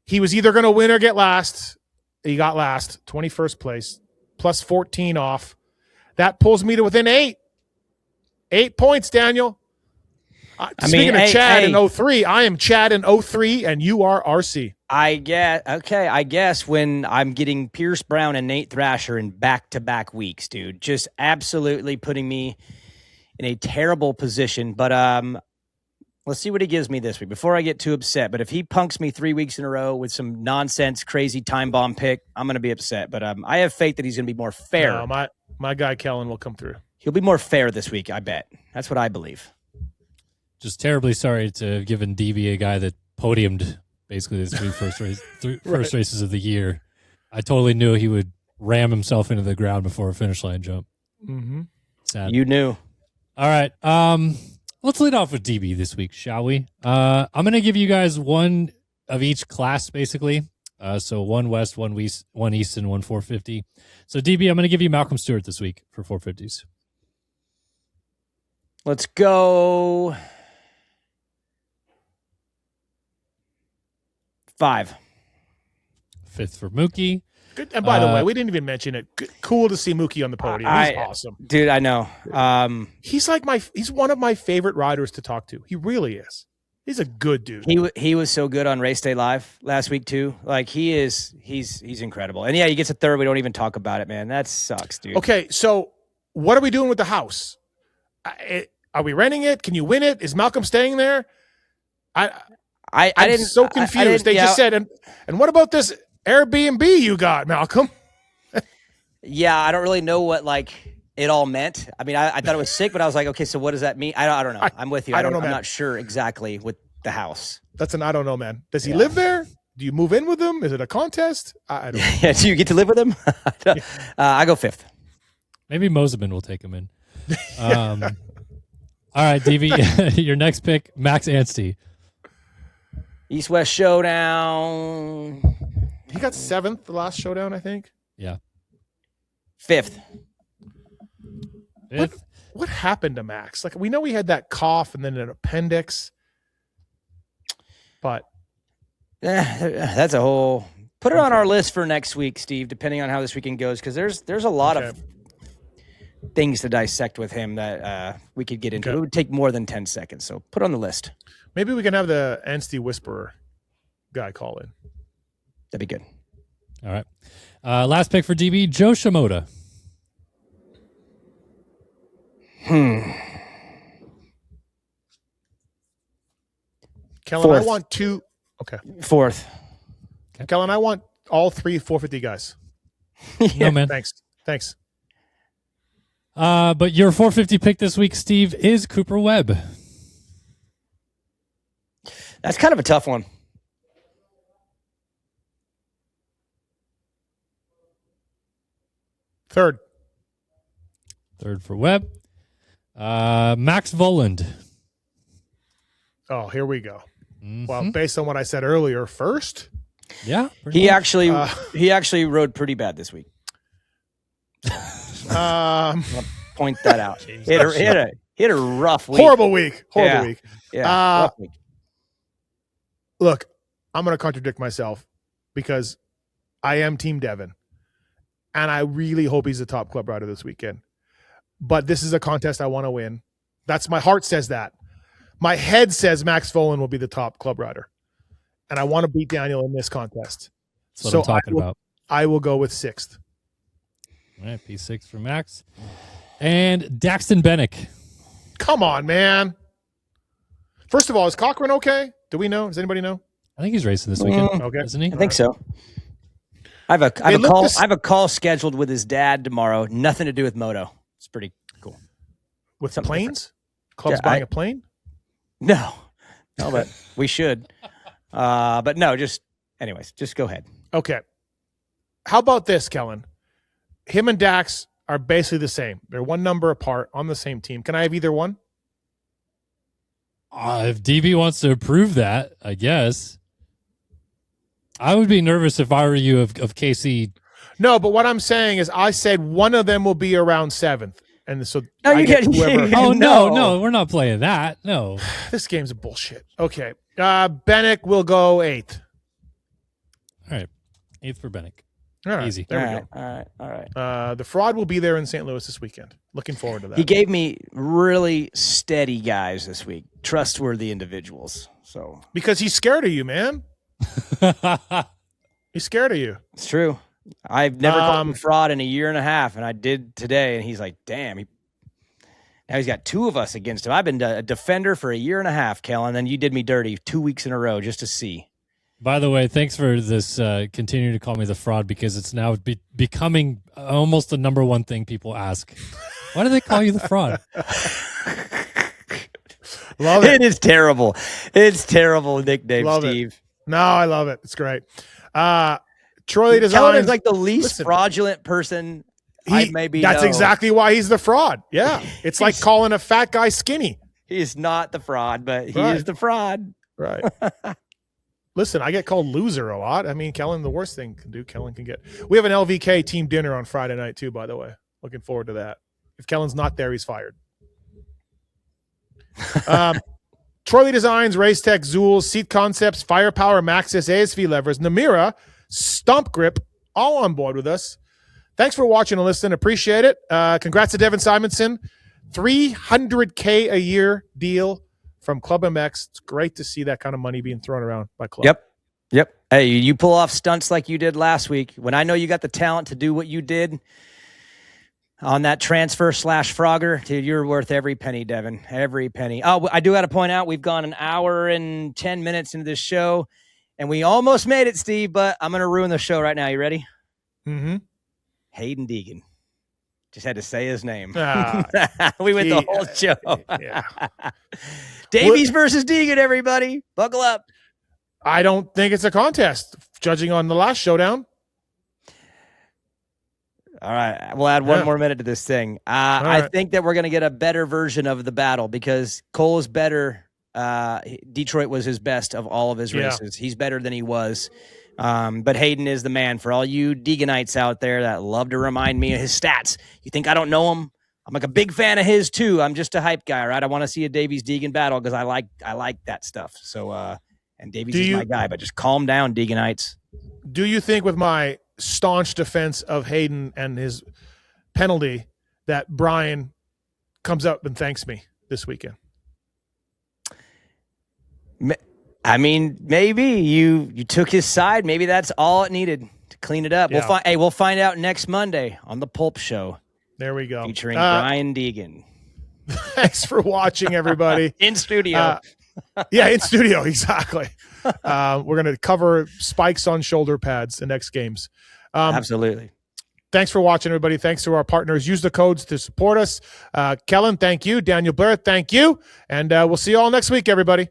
He was either going to win or get last. He got last, 21st place, +14 off. That pulls me to within 8. 8 points, Daniel. Speaking of Chad in 03, I am Chad in 03, and you are RC. I guess when I'm getting Pierce Brown and Nate Thrasher in back-to-back weeks, dude, just absolutely putting me in a terrible position. But let's see what he gives me this week before I get too upset. But if he punks me 3 weeks in a row with some nonsense, crazy time bomb pick, I'm going to be upset. But I have faith that he's going to be more fair. No, my guy Kellen will come through. He'll be more fair this week, I bet. That's what I believe. Just terribly sorry to have given DB a guy that podiumed basically his first races of the year. I totally knew he would ram himself into the ground before a finish line jump. Mm-hmm. Sad. You knew. All right. Let's lead off with DB this week, shall we? I'm going to give you guys one of each class, basically. So one West, one East, and one 450. So DB, I'm going to give you Malcolm Stewart this week for 450s. Let's go 5. 5th for Mookie. Good. And by the way, we didn't even mention it. Cool to see Mookie on the podium. He's awesome. Dude, I know. He's one of my favorite riders to talk to. He really is. He's a good dude. He was so good on Race Day Live last week too. Like he's incredible. And yeah, he gets a third. We don't even talk about it, man. That sucks, dude. Okay, so what are we doing with the house? Are we renting it? Can you win it? Is Malcolm staying there? I'm so confused. They just said, and what about this Airbnb you got, Malcolm? Yeah, I don't really know what it all meant. I mean, I thought it was sick, but I was like, okay, so what does that mean? I don't know. I'm with you. I don't know, I'm man. not sure exactly with the house. That's I don't know, man. Does he live there? Do you move in with him? Is it a contest? I don't know. Yeah, do you get to live with him? I go 5th. Maybe Moseman will take him in. All right, DB, your next pick, Max Anstey. East-West Showdown. He got 7th the last showdown, I think. Yeah. 5th. 5th. What happened to Max? We know he had that cough and then an appendix. But that's a whole. Put it on our list for next week, Steve. Depending on how this weekend goes, because there's a lot of things to dissect with him that we could get into. It would take more than 10 seconds, so put it on the list. Maybe we can have the Anstey Whisperer guy call in. That'd be good. All right. Last pick for DB, Joe Shimoda. Kellen, Fourth. I want 2. Okay. 4th. Okay. Kellen, I want all 3 450 guys. No, man. Thanks. But your 450 pick this week, Steve, is Cooper Webb. That's kind of a tough one. Third for Webb. Max Voland. Oh, here we go. Mm-hmm. Well, based on what I said earlier, first. Yeah. He actually rode pretty bad this week. Point that out. He had a rough week. Horrible week. Week. Yeah. Rough week. Look, I'm going to contradict myself because I am Team Devin, and I really hope he's the top club rider this weekend. But this is a contest I want to win. That's my heart says that. My head says Max Voland will be the top club rider, and I want to beat Daniel in this contest. That's what I'm talking about. I will go with 6th. All right, P6 for Max. And Daxton Bennick. Come on, man. First of all, is Cochran okay? Do we know? Does anybody know? I think he's racing this weekend. Okay. Isn't he? I think so. I have a call scheduled with his dad tomorrow. Nothing to do with moto. It's pretty cool. With Something planes? Club's buying a plane? No, but we should. But no, just go ahead. Okay. How about this, Kellen? Him and Dax are basically the same. They're one number apart on the same team. Can I have either one? If DB wants to approve that, I guess. I would be nervous if I were you of KC. No, but what I'm saying is I said one of them will be around 7th. And so No, I you get get whoever. Oh, No. no, we're not playing that. No. This game's bullshit. Okay. Bennick will go 8th. All right. 8th for Bennick. All right. Easy. There we All right. go. The fraud will be there in St. Louis this weekend. Looking forward to that. He gave me really steady guys this week, trustworthy individuals. So Because he's scared of you, man. He's scared of you. it's true. I've never called him fraud in a year and a half, and I did today. And he's like, "Damn!" Now he's got 2 of us against him. I've been a defender for a year and a half, Kellen, and then you did me dirty 2 weeks in a row just to see. By the way, thanks for this continuing to call me the fraud because it's now becoming almost the number one thing people ask. Why do they call you the fraud? Love it. It is terrible. It's terrible nickname, Love Steve. it. No, I love it. It's great. Troy Kellen Designs is like the least fraudulent person That's exactly why he's the fraud. Yeah. It's like calling a fat guy skinny. He's not the fraud, but he is the fraud. Right. Listen, I get called loser a lot. I mean, Kellen, the worst thing Kellen can get. We have an LVK team dinner on Friday night too, by the way. Looking forward to that. If Kellen's not there, he's fired. Troy Lee Designs, Race Tech, Zool, Seat Concepts, Firepower, Maxis, ASV Levers, Namira, Stump Grip, all on board with us. Thanks for watching and listening. Appreciate it. Congrats to Devin Simonson. $300K a year deal from ClubMX. It's great to see that kind of money being thrown around by Club. Yep. Hey, you pull off stunts like you did last week. When I know you got the talent to do what you did on that transfer / Frogger, dude, you're worth every penny, Devin. Every penny. Oh, I do got to point out, we've gone an hour and 10 minutes into this show, and we almost made it, Steve, but I'm going to ruin the show right now. You ready? Mm-hmm. Hayden Deegan. Just had to say his name. We went the whole show. Yeah. Davies versus Deegan, everybody. Buckle up. I don't think it's a contest, judging on the last showdown. All right. We'll add one more minute to this thing. I think that we're going to get a better version of the battle because Cole is better. Detroit was his best of all of his races. He's better than he was. But Hayden is the man for all you Deeganites out there that love to remind me of his stats. You think I don't know him? I'm like a big fan of his too. I'm just a hype guy, right? I want to see a Davies Deegan battle because I like that stuff. So, and Davies is my guy, but just calm down, Deeganites. Do you think with my staunch defense of Hayden and his penalty that Brian comes up and thanks me this weekend? I mean, maybe you took his side. Maybe that's all it needed to clean it up. Yeah. We'll find out next Monday on the Pulp Show. There we go. Featuring Brian Deegan. Thanks for watching, everybody. In studio. In studio, exactly. We're going to cover spikes on shoulder pads the next games. Absolutely. Thanks for watching, everybody. Thanks to our partners. Use the codes to support us. Kellen, thank you. Daniel Blair, thank you. And we'll see you all next week, everybody.